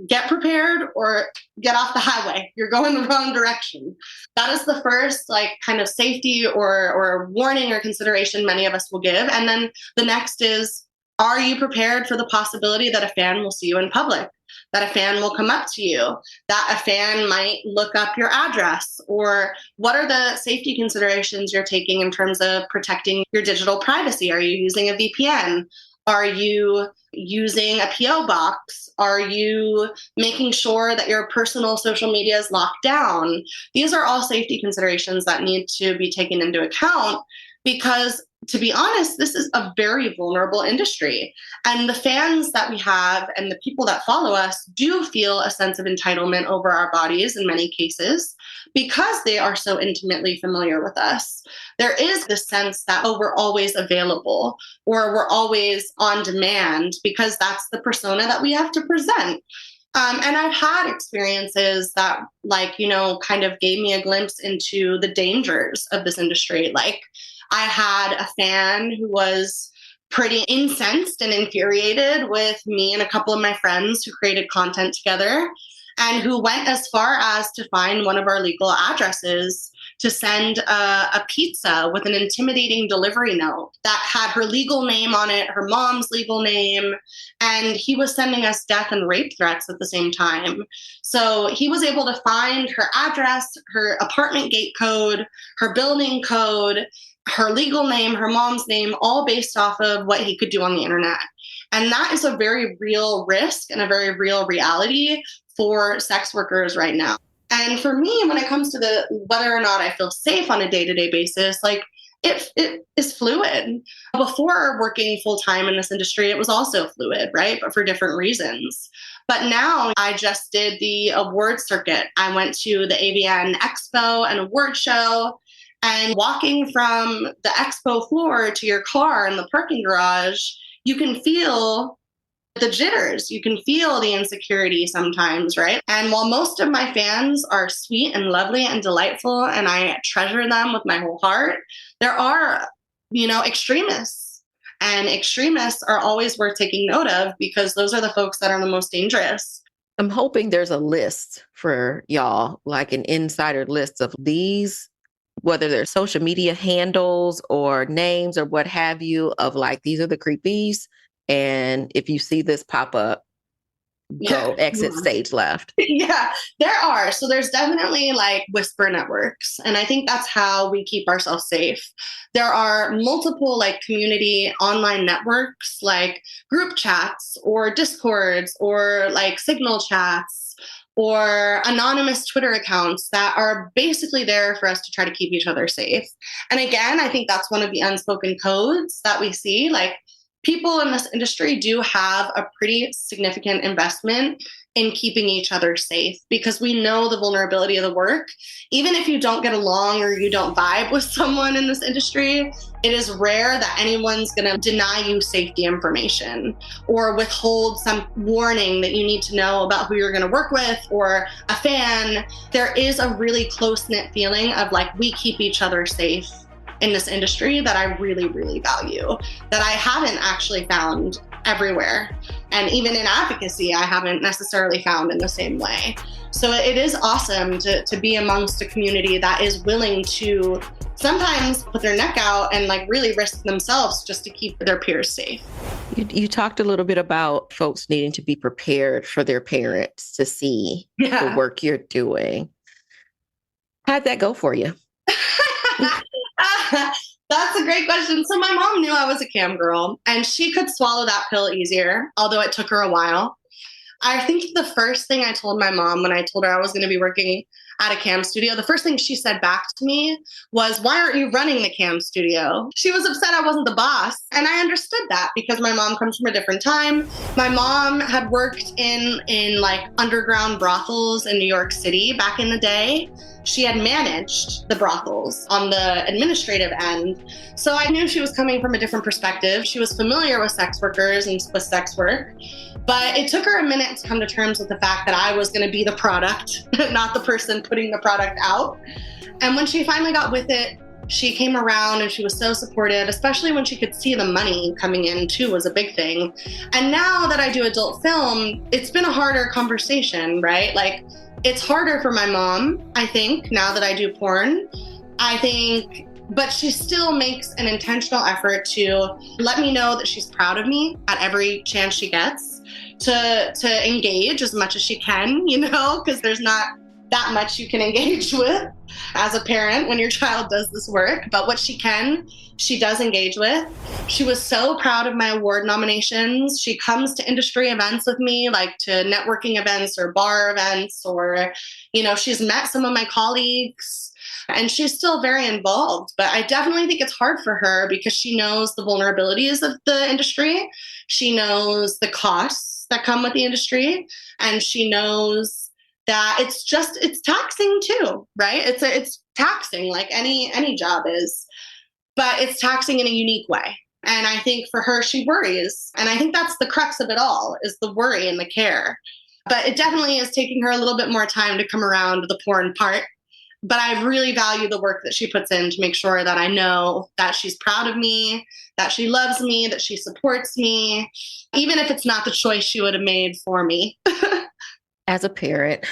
get prepared or get off the highway. You're going the wrong direction. That is the first like kind of safety or warning or consideration many of us will give. And then the next is, are you prepared for the possibility that a fan will see you in public? That a fan will come up to you, that a fan might look up your address, or what are the safety considerations you're taking in terms of protecting your digital privacy? Are you using a VPN? Are you using a PO box? Are you making sure that your personal social media is locked down? These are all safety considerations that need to be taken into account because, to be honest, this is a very vulnerable industry. And the fans that we have and the people that follow us do feel a sense of entitlement over our bodies in many cases because they are so intimately familiar with us. There is this sense that, oh, we're always available or we're always on demand because that's the persona that we have to present. And I've had experiences that, like, kind of gave me a glimpse into the dangers of this industry. Like, I had a fan who was pretty incensed and infuriated with me and a couple of my friends who created content together, and who went as far as to find one of our legal addresses to send a pizza with an intimidating delivery note that had her legal name on it, her mom's legal name, and he was sending us death and rape threats at the same time. So he was able to find her address, her apartment gate code, her building code, her legal name, her mom's name, all based off of what he could do on the internet. And that is a very real risk and a very real reality for sex workers right now. And for me, when it comes to whether or not I feel safe on a day-to-day basis, like it is fluid. Before working full-time in this industry, it was also fluid, right? But for different reasons. But now I just did the award circuit. I went to the AVN Expo and award show. And walking from the expo floor to your car in the parking garage, you can feel the jitters. You can feel the insecurity sometimes, right? And while most of my fans are sweet and lovely and delightful, and I treasure them with my whole heart, there are, extremists. And extremists are always worth taking note of because those are the folks that are the most dangerous. I'm hoping there's a list for y'all, like an insider list of these, whether they're social media handles or names or what have you, of like, these are the creepies. And if you see this pop up, go exit stage left. Yeah, there are. So there's definitely like whisper networks. And I think that's how we keep ourselves safe. There are multiple like community online networks, like group chats or Discords or like Signal chats or anonymous Twitter accounts that are basically there for us to try to keep each other safe. And again, I think that's one of the unspoken codes that we see. Like, people in this industry do have a pretty significant investment in keeping each other safe because we know the vulnerability of the work. Even if you don't get along or you don't vibe with someone in this industry, it is rare that anyone's going to deny you safety information or withhold some warning that you need to know about who you're going to work with or a fan. There is a really close-knit feeling of like, we keep each other safe in this industry that I really, really value, that I haven't actually found everywhere. And even in advocacy, I haven't necessarily found in the same way. So it is awesome to be amongst a community that is willing to sometimes put their neck out and like really risk themselves just to keep their peers safe. You talked a little bit about folks needing to be prepared for their parents to see the work you're doing. How'd that go for you? That's a great question. So my mom knew I was a cam girl, and she could swallow that pill easier, although it took her a while. I think the first thing I told my mom when I told her I was going to be working at a cam studio, the first thing she said back to me was, "Why aren't you running the cam studio?" She was upset I wasn't the boss. And I understood that because my mom comes from a different time. My mom had worked in like underground brothels in New York City back in the day. She had managed the brothels on the administrative end. So I knew she was coming from a different perspective. She was familiar with sex workers and with sex work. But it took her a minute to come to terms with the fact that I was going to be the product, not the person putting the product out. And when she finally got with it, she came around and she was so supportive, especially when she could see the money coming in too was a big thing. And now that I do adult film, it's been a harder conversation, right? Like, it's harder for my mom, I think, now that I do porn. I think, but she still makes an intentional effort to let me know that she's proud of me at every chance she gets, to engage as much as she can, you know, because there's not that much you can engage with as a parent when your child does this work. But what she can, she does engage with. She was so proud of my award nominations. She comes to industry events with me, like to networking events or bar events, or, you know, she's met some of my colleagues. And she's still very involved. But I definitely think it's hard for her because she knows the vulnerabilities of the industry. She knows the costs that come with the industry. And she knows that it's taxing too, right? It's taxing like any job is. But it's taxing in a unique way. And I think for her, she worries. And I think that's the crux of it all, is the worry and the care. But it definitely is taking her a little bit more time to come around to the porn part. But I really value the work that she puts in to make sure that I know that she's proud of me, that she loves me, that she supports me, even if it's not the choice she would have made for me. As a parent,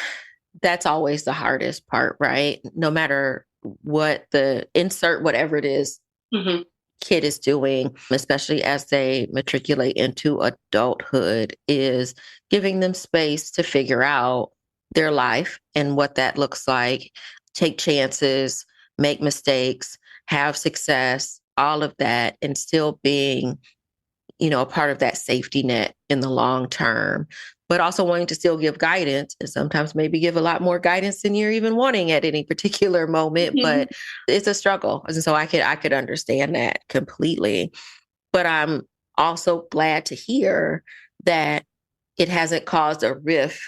that's always the hardest part, right? No matter what the insert, whatever it is, Mm-hmm. kid is doing, especially as they matriculate into adulthood, is giving them space to figure out their life and what that looks like, take chances, make mistakes, have success, all of that, and still being, you know, a part of that safety net in the long term, but also wanting to still give guidance and sometimes maybe give a lot more guidance than you're even wanting at any particular moment. Mm-hmm. But it's a struggle. And so I could understand that completely. But I'm also glad to hear that it hasn't caused a rift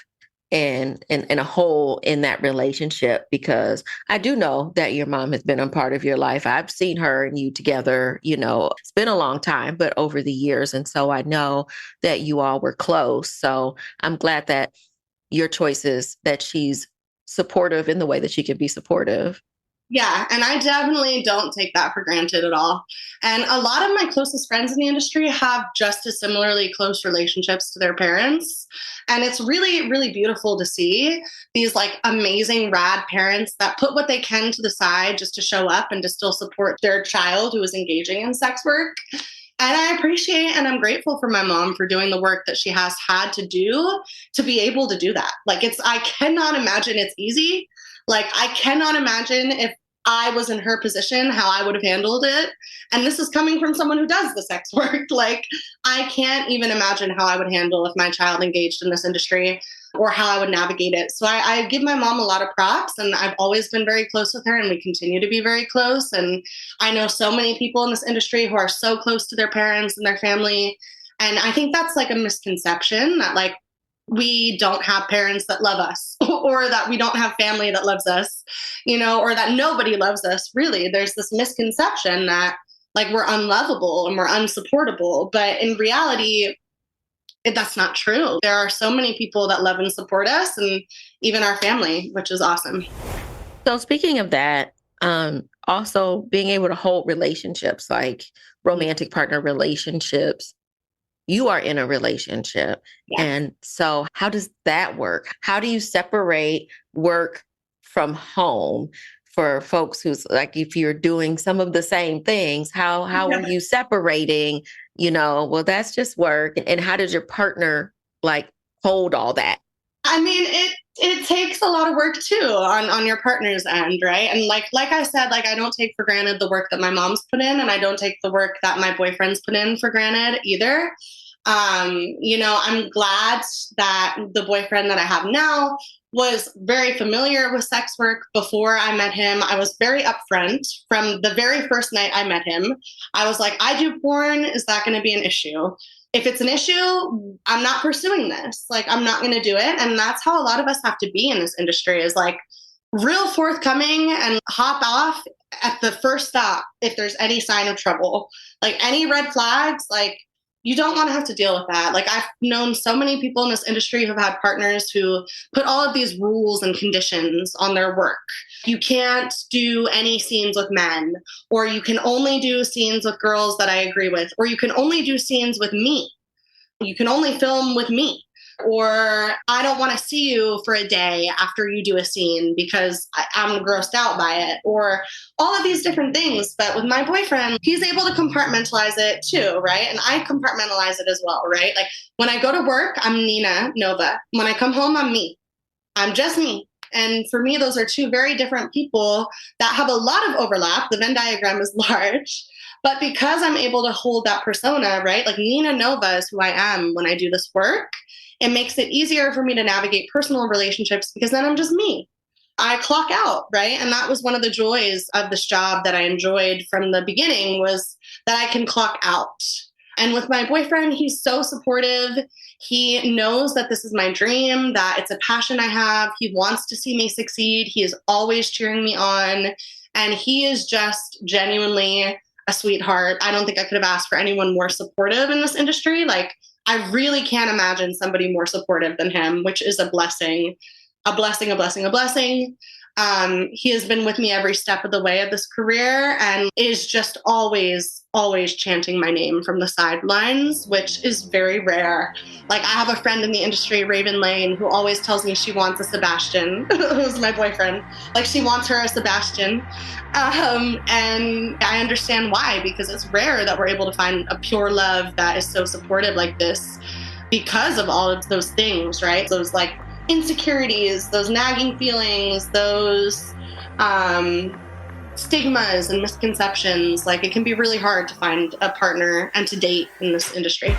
and a hole in that relationship, because I do know that your mom has been a part of your life. I've seen her and you together, you know, it's been a long time, but over the years. And so I know that you all were close. So I'm glad that your choices, that she's supportive in the way that she can be supportive. Yeah, and I definitely don't take that for granted at all. And a lot of my closest friends in the industry have just as similarly close relationships to their parents. And it's really, really beautiful to see these like amazing, rad parents that put what they can to the side just to show up and to still support their child who is engaging in sex work. And I appreciate and I'm grateful for my mom for doing the work that she has had to do to be able to do that. Like, I cannot imagine it's easy. Like, I cannot imagine if I was in her position, how I would have handled it. And this is coming from someone who does the sex work. Like, I can't even imagine how I would handle if my child engaged in this industry or how I would navigate it. So I give my mom a lot of props, and I've always been very close with her, and we continue to be very close. And I know so many people in this industry who are so close to their parents and their family. And I think that's like a misconception that like we don't have parents that love us or that we don't have family that loves us, you know, or that nobody loves us. Really, there's this misconception that like we're unlovable and we're unsupportable. But in reality, that's not true. There are so many people that love and support us, and even our family, which is awesome. So speaking of that, also being able to hold relationships, like romantic partner relationships, you are in a relationship. Yeah. And so how does that work? How do you separate work from home for folks who's like, if you're doing some of the same things, how are you separating, you know, well, that's just work. And how does your partner like hold all that? I mean, It takes a lot of work too on your partner's end, right? And like I said, like I don't take for granted the work that my mom's put in, and I don't take the work that my boyfriend's put in for granted either. I'm glad that the boyfriend that I have now was very familiar with sex work before I met him. I was very upfront from the very first night I met him. I was like, I do porn. Is that going to be an issue? If it's an issue, I'm not pursuing this. Like, I'm not going to do it. And that's how a lot of us have to be in this industry, is like real forthcoming and hop off at the first stop if there's any sign of trouble. Like any red flags, like you don't want to have to deal with that. Like I've known so many people in this industry who've had partners who put all of these rules and conditions on their work. You can't do any scenes with men, or you can only do scenes with girls that I agree with, or you can only do scenes with me. You can only film with me. Or I don't want to see you for a day after you do a scene because I'm grossed out by it, or all of these different things. But with my boyfriend, he's able to compartmentalize it too, right? And I compartmentalize it as well, right? Like when I go to work, I'm Nina Nova. When I come home, I'm me. I'm just me. And for me, those are two very different people that have a lot of overlap. The Venn diagram is large. But because I'm able to hold that persona, right? Like Nina Nova is who I am when I do this work. It makes it easier for me to navigate personal relationships because then I'm just me. I clock out, right? And that was one of the joys of this job that I enjoyed from the beginning, was that I can clock out. And with my boyfriend, he's so supportive. He knows that this is my dream, that it's a passion I have. He wants to see me succeed. He is always cheering me on. And he is just genuinely a sweetheart. I don't think I could have asked for anyone more supportive in this industry. Like, I really can't imagine somebody more supportive than him, which is a blessing, a blessing, a blessing, a blessing. He has been with me every step of the way of this career and is just always, always chanting my name from the sidelines, which is very rare. Like I have a friend in the industry, Raven Lane, who always tells me she wants a Sebastian, who's my boyfriend. Like she wants her a Sebastian. And I understand why, because it's rare that we're able to find a pure love that is so supportive like this because of all of those things, right? Those like insecurities, those nagging feelings, those stigmas and misconceptions. Like it can be really hard to find a partner and to date in this industry.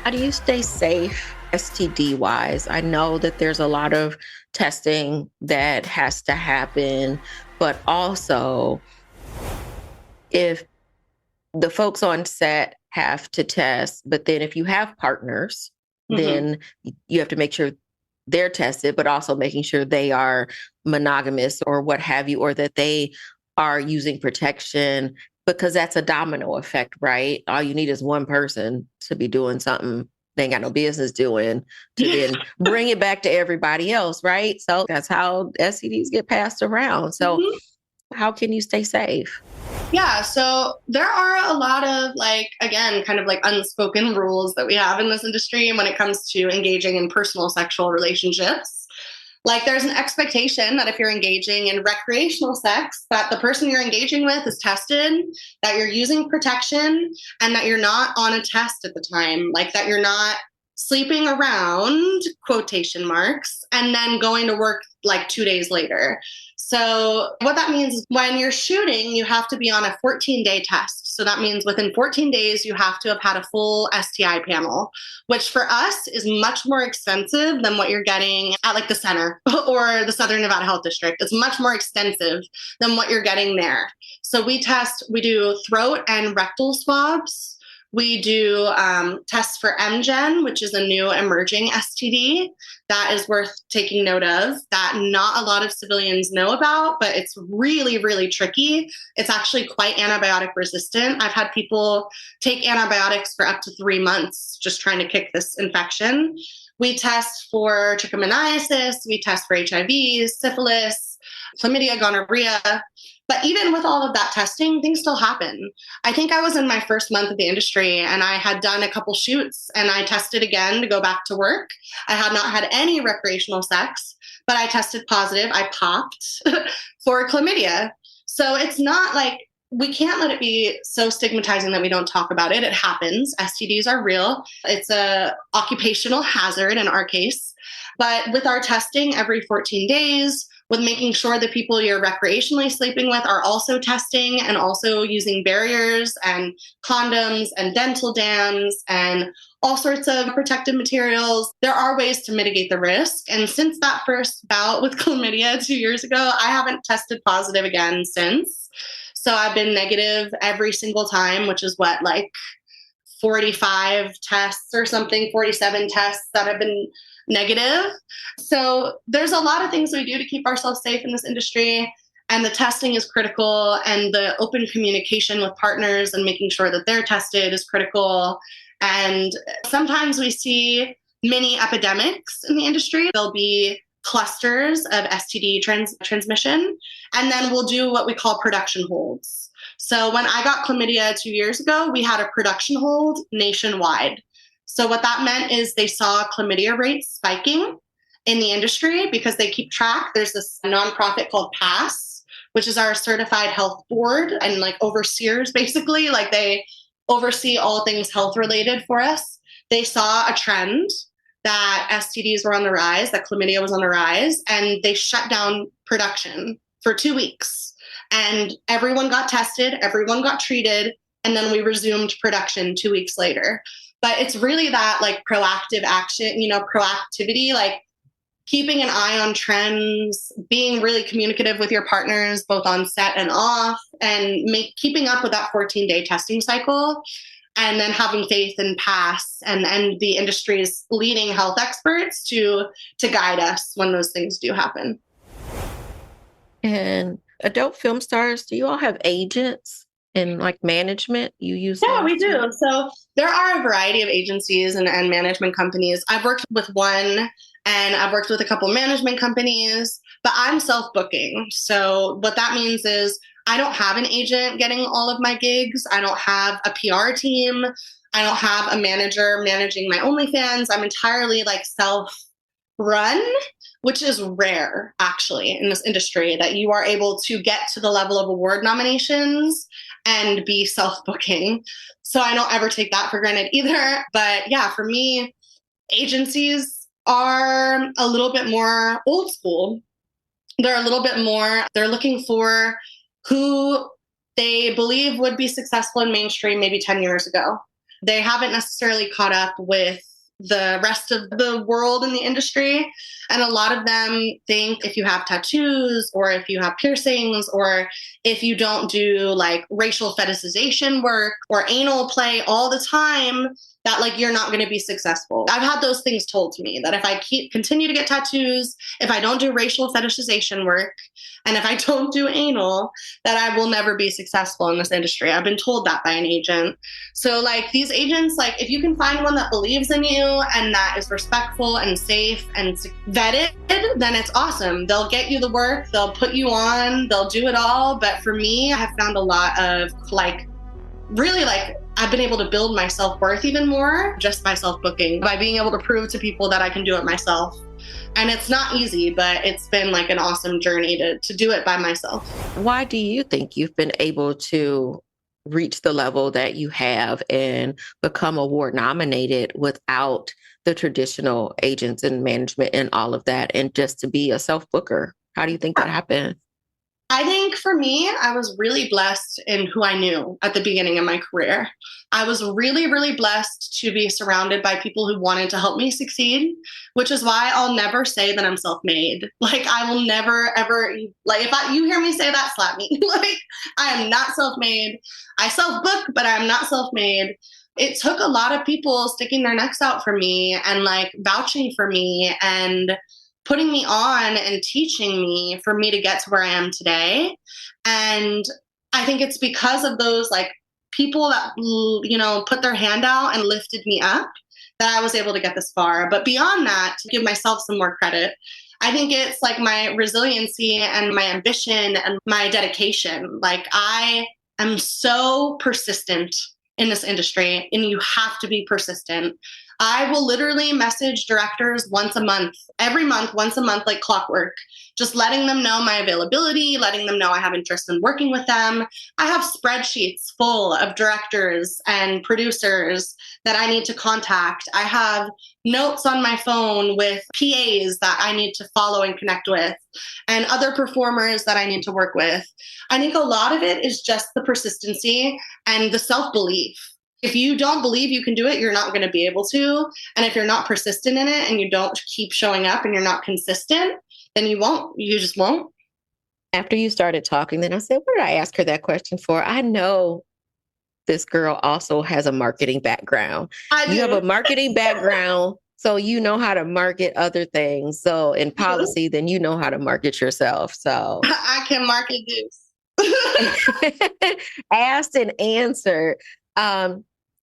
How do you stay safe STD wise? I know that there's a lot of testing that has to happen, but also if the folks on set have to test, but then if you have partners, then you have to make sure they're tested, but also making sure they are monogamous or what have you, or that they are using protection, because that's a domino effect, right? All you need is one person to be doing something they ain't got no business doing to then bring it back to everybody else, right? So that's how STDs get passed around. So how can you stay safe? Yeah, so there are a lot of like, again, kind of like unspoken rules that we have in this industry when it comes to engaging in personal sexual relationships. Like there's an expectation that if you're engaging in recreational sex, that the person you're engaging with is tested, that you're using protection, and that you're not on a test at the time, like that you're not sleeping around, quotation marks, and then going to work like 2 days later. So what that means is when you're shooting, you have to be on a 14-day test. So that means within 14 days, you have to have had a full STI panel, which for us is much more extensive than what you're getting at like the center or the Southern Nevada Health District. It's much more extensive than what you're getting there. So we do throat and rectal swabs. We do tests for MGen, which is a new emerging STD that is worth taking note of, that not a lot of civilians know about, but it's really, really tricky. It's actually quite antibiotic resistant. I've had people take antibiotics for up to 3 months just trying to kick this infection. We test for trichomoniasis, we test for HIV, syphilis, chlamydia, gonorrhea. But even with all of that testing, things still happen. I think I was in my first month of the industry and I had done a couple shoots and I tested again to go back to work. I had not had any recreational sex, but I tested positive. I popped for chlamydia. So it's not like we can't let it be so stigmatizing that we don't talk about it. It happens. STDs are real. It's a occupational hazard in our case. But with our testing every 14 days, with making sure the people you're recreationally sleeping with are also testing and also using barriers and condoms and dental dams and all sorts of protective materials, there are ways to mitigate the risk. And since that first bout with chlamydia 2 years ago, I haven't tested positive again since. So I've been negative every single time, which is what, like 45 tests or something, 47 tests that have been negative. So there's a lot of things we do to keep ourselves safe in this industry. And the testing is critical, and the open communication with partners and making sure that they're tested is critical. And sometimes we see mini epidemics in the industry. There'll be clusters of STD transmission, and then we'll do what we call production holds. So when I got chlamydia 2 years ago, we had a production hold nationwide. So what that meant is they saw chlamydia rates spiking in the industry because they keep track. There's this nonprofit called PASS, which is our certified health board, and like overseers, basically, like they oversee all things health related for us. They saw a trend that STDs were on the rise, that chlamydia was on the rise, and they shut down production for 2 weeks. And everyone got tested, everyone got treated, and then we resumed production 2 weeks later. But it's really that like proactive action, proactivity, like keeping an eye on trends, being really communicative with your partners, both on set and off, and keeping up with that 14-day testing cycle, and then having faith in PASS and the industry's leading health experts to guide us when those things do happen. And adult film stars, do you all have agents and like management you use? Yeah, we do. So there are a variety of agencies and management companies. I've worked with one, and I've worked with a couple management companies, but I'm self-booking. So what that means is I don't have an agent getting all of my gigs. I don't have a PR team. I don't have a manager managing my OnlyFans. I'm entirely like self-run, which is rare actually in this industry, that you are able to get to the level of award nominations and be self-booking. So I don't ever take that for granted either. But yeah, for me, agencies are a little bit more old school. They're a little bit more, they're looking for who they believe would be successful in mainstream maybe 10 years ago. They haven't necessarily caught up with the rest of the world in the industry. And a lot of them think if you have tattoos or if you have piercings or if you don't do like racial fetishization work or anal play all the time, that like you're not going to be successful. I've had those things told to me, that if I continue to get tattoos, if I don't do racial fetishization work, and if I don't do anal, that I will never be successful in this industry. I've been told that by an agent. So like these agents, like if you can find one that believes in you and that is respectful and safe and vetted, then it's awesome. They'll get you the work, they'll put you on, they'll do it all. But for me, I have found a lot of really I've been able to build my self-worth even more just by self-booking, by being able to prove to people that I can do it myself. And it's not easy, but it's been like an awesome journey to do it by myself. Why do you think you've been able to reach the level that you have and become award nominated without the traditional agents and management and all of that, and just to be a self-booker? How do you think that happened? I think for me, I was really blessed in who I knew at the beginning of my career. I was really, really blessed to be surrounded by people who wanted to help me succeed, which is why I'll never say that I'm self-made. Like I will never, ever, like if you hear me say that, slap me. Like I am not self-made. I self-book, but I'm not self-made. It took a lot of people sticking their necks out for me and like vouching for me and putting me on and teaching me for me to get to where I am today. And I think it's because of those like people that, put their hand out and lifted me up that I was able to get this far. But beyond that, to give myself some more credit, I think it's like my resiliency and my ambition and my dedication. Like I am so persistent in this industry, and you have to be persistent. I will literally message directors once a month, every month, once a month, like clockwork, just letting them know my availability, letting them know I have interest in working with them. I have spreadsheets full of directors and producers that I need to contact. I have notes on my phone with PAs that I need to follow and connect with, and other performers that I need to work with. I think a lot of it is just the persistency and the self-belief. If you don't believe you can do it, you're not going to be able to. And if you're not persistent in it and you don't keep showing up and you're not consistent, then you won't. You just won't. After you started talking, then I said, what did I ask her that question for? I know this girl also has a marketing background. You have a marketing background, so you know how to market other things. So in policy, then you know how to market yourself. So I can market this. Asked and answered.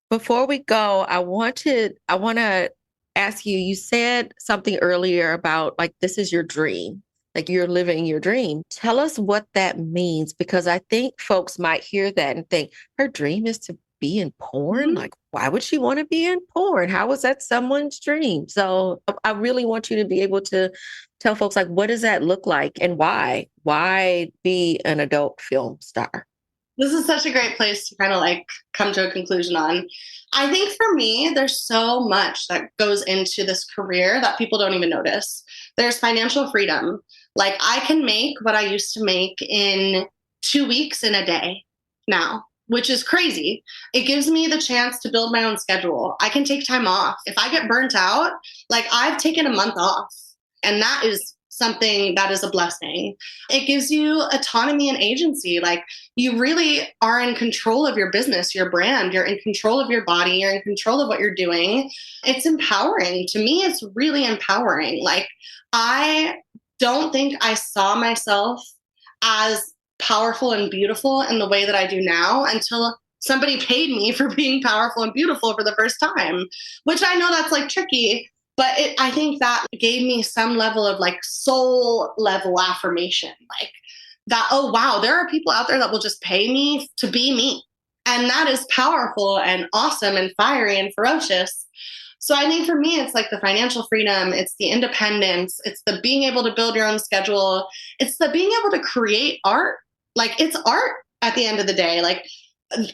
Before we go, I want to ask you, you said something earlier about like, this is your dream, like you're living your dream. Tell us what that means, because I think folks might hear that and think her dream is to be in porn. Like, why would she want to be in porn? How is that someone's dream? So I really want you to be able to tell folks, like, what does that look like and why? Why be an adult film star? This is such a great place to kind of like come to a conclusion on. I think for me, there's so much that goes into this career that people don't even notice. There's financial freedom. Like I can make what I used to make in 2 weeks in a day now, which is crazy. It gives me the chance to build my own schedule. I can take time off. If I get burnt out, like I've taken a month off, and that is something that is a blessing. It gives you autonomy and agency. Like you really are in control of your business, your brand, you're in control of your body, you're in control of what you're doing. It's empowering. To me, it's really empowering. Like I don't think I saw myself as powerful and beautiful in the way that I do now until somebody paid me for being powerful and beautiful for the first time, which I know that's like tricky. But I think that gave me some level of like soul level affirmation, like that, oh, wow, there are people out there that will just pay me to be me. And that is powerful and awesome and fiery and ferocious. So I think for me, it's like the financial freedom, it's the independence, it's the being able to build your own schedule, it's the being able to create art. Like it's art at the end of the day. Like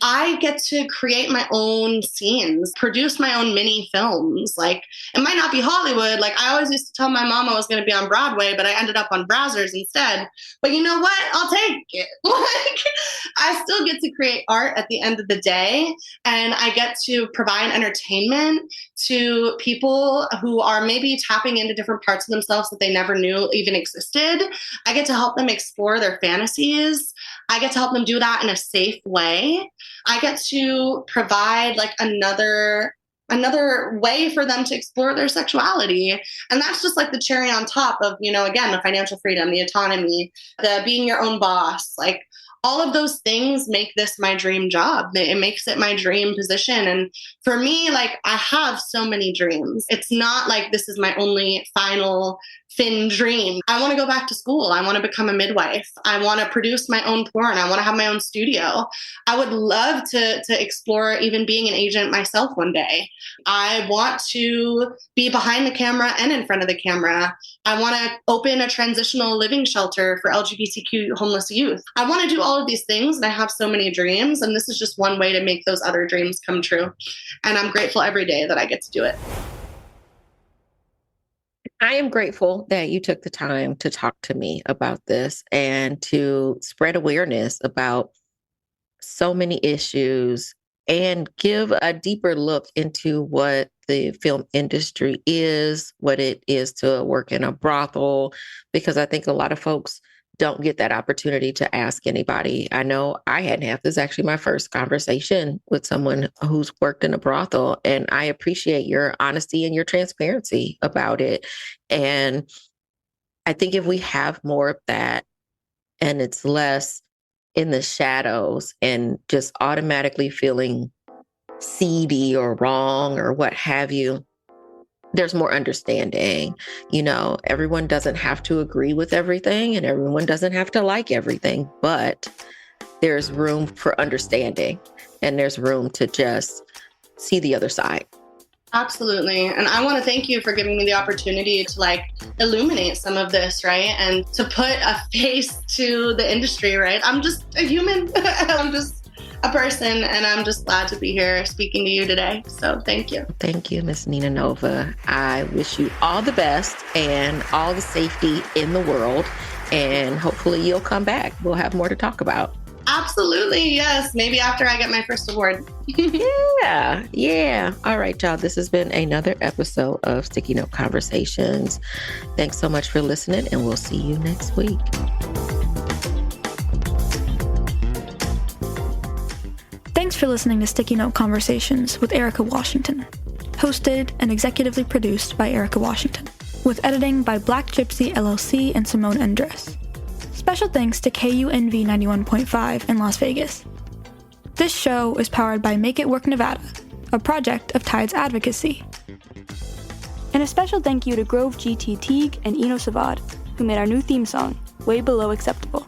I get to create my own scenes, produce my own mini films. Like it might not be Hollywood. Like I always used to tell my mom I was going to be on Broadway, but I ended up on Brazzers instead. But you know what? I'll take it. Like I still get to create art at the end of the day. And I get to provide entertainment to people who are maybe tapping into different parts of themselves that they never knew even existed. I get to help them explore their fantasies. I get to help them do that in a safe way. I get to provide like another way for them to explore their sexuality. And that's just like the cherry on top of, you know, again, the financial freedom, the autonomy, the being your own boss. Like all of those things make this my dream job. It makes it my dream position. And for me, like I have so many dreams. It's not like this is my only final thin dream. I want to go back to school. I want to become a midwife. I want to produce my own porn. I want to have my own studio. I would love to explore even being an agent myself one day. I want to be behind the camera and in front of the camera. I want to open a transitional living shelter for LGBTQ homeless youth. I want to do all of these things, and I have so many dreams, and this is just one way to make those other dreams come true. And I'm grateful every day that I get to do it. I am grateful that you took the time to talk to me about this and to spread awareness about so many issues and give a deeper look into what the film industry is, what it is to work in a brothel, because I think a lot of folks don't get that opportunity to ask anybody. I know I hadn't had this, actually my first conversation with someone who's worked in a brothel, and I appreciate your honesty and your transparency about it. And I think if we have more of that and it's less in the shadows and just automatically feeling seedy or wrong or what have you, there's more understanding. You know, everyone doesn't have to agree with everything and everyone doesn't have to like everything, but there's room for understanding and there's room to just see the other side. Absolutely. And I want to thank you for giving me the opportunity to like illuminate some of this, right? And to put a face to the industry, right? I'm just a human. I'm just a person, and I'm just glad to be here speaking to you today. So thank you. Thank you, Miss Nina Nova. I wish you all the best and all the safety in the world. And hopefully you'll come back. We'll have more to talk about. Absolutely. Yes. Maybe after I get my first award. Yeah. All right, y'all. This has been another episode of Sticky Note Conversations. Thanks so much for listening, and we'll see you next week. Thanks for listening to Sticky Note Conversations with Erika Washington. Hosted and executively produced by Erika Washington, with editing by Black Gypsy LLC and Simone Endres. Special thanks to KUNV 91.5 in Las Vegas. This show is powered by Make It Work Nevada, a project of Tides Advocacy. And a special thank you to Grove GT Teague and Eno Savad, who made our new theme song, Way Below Acceptable.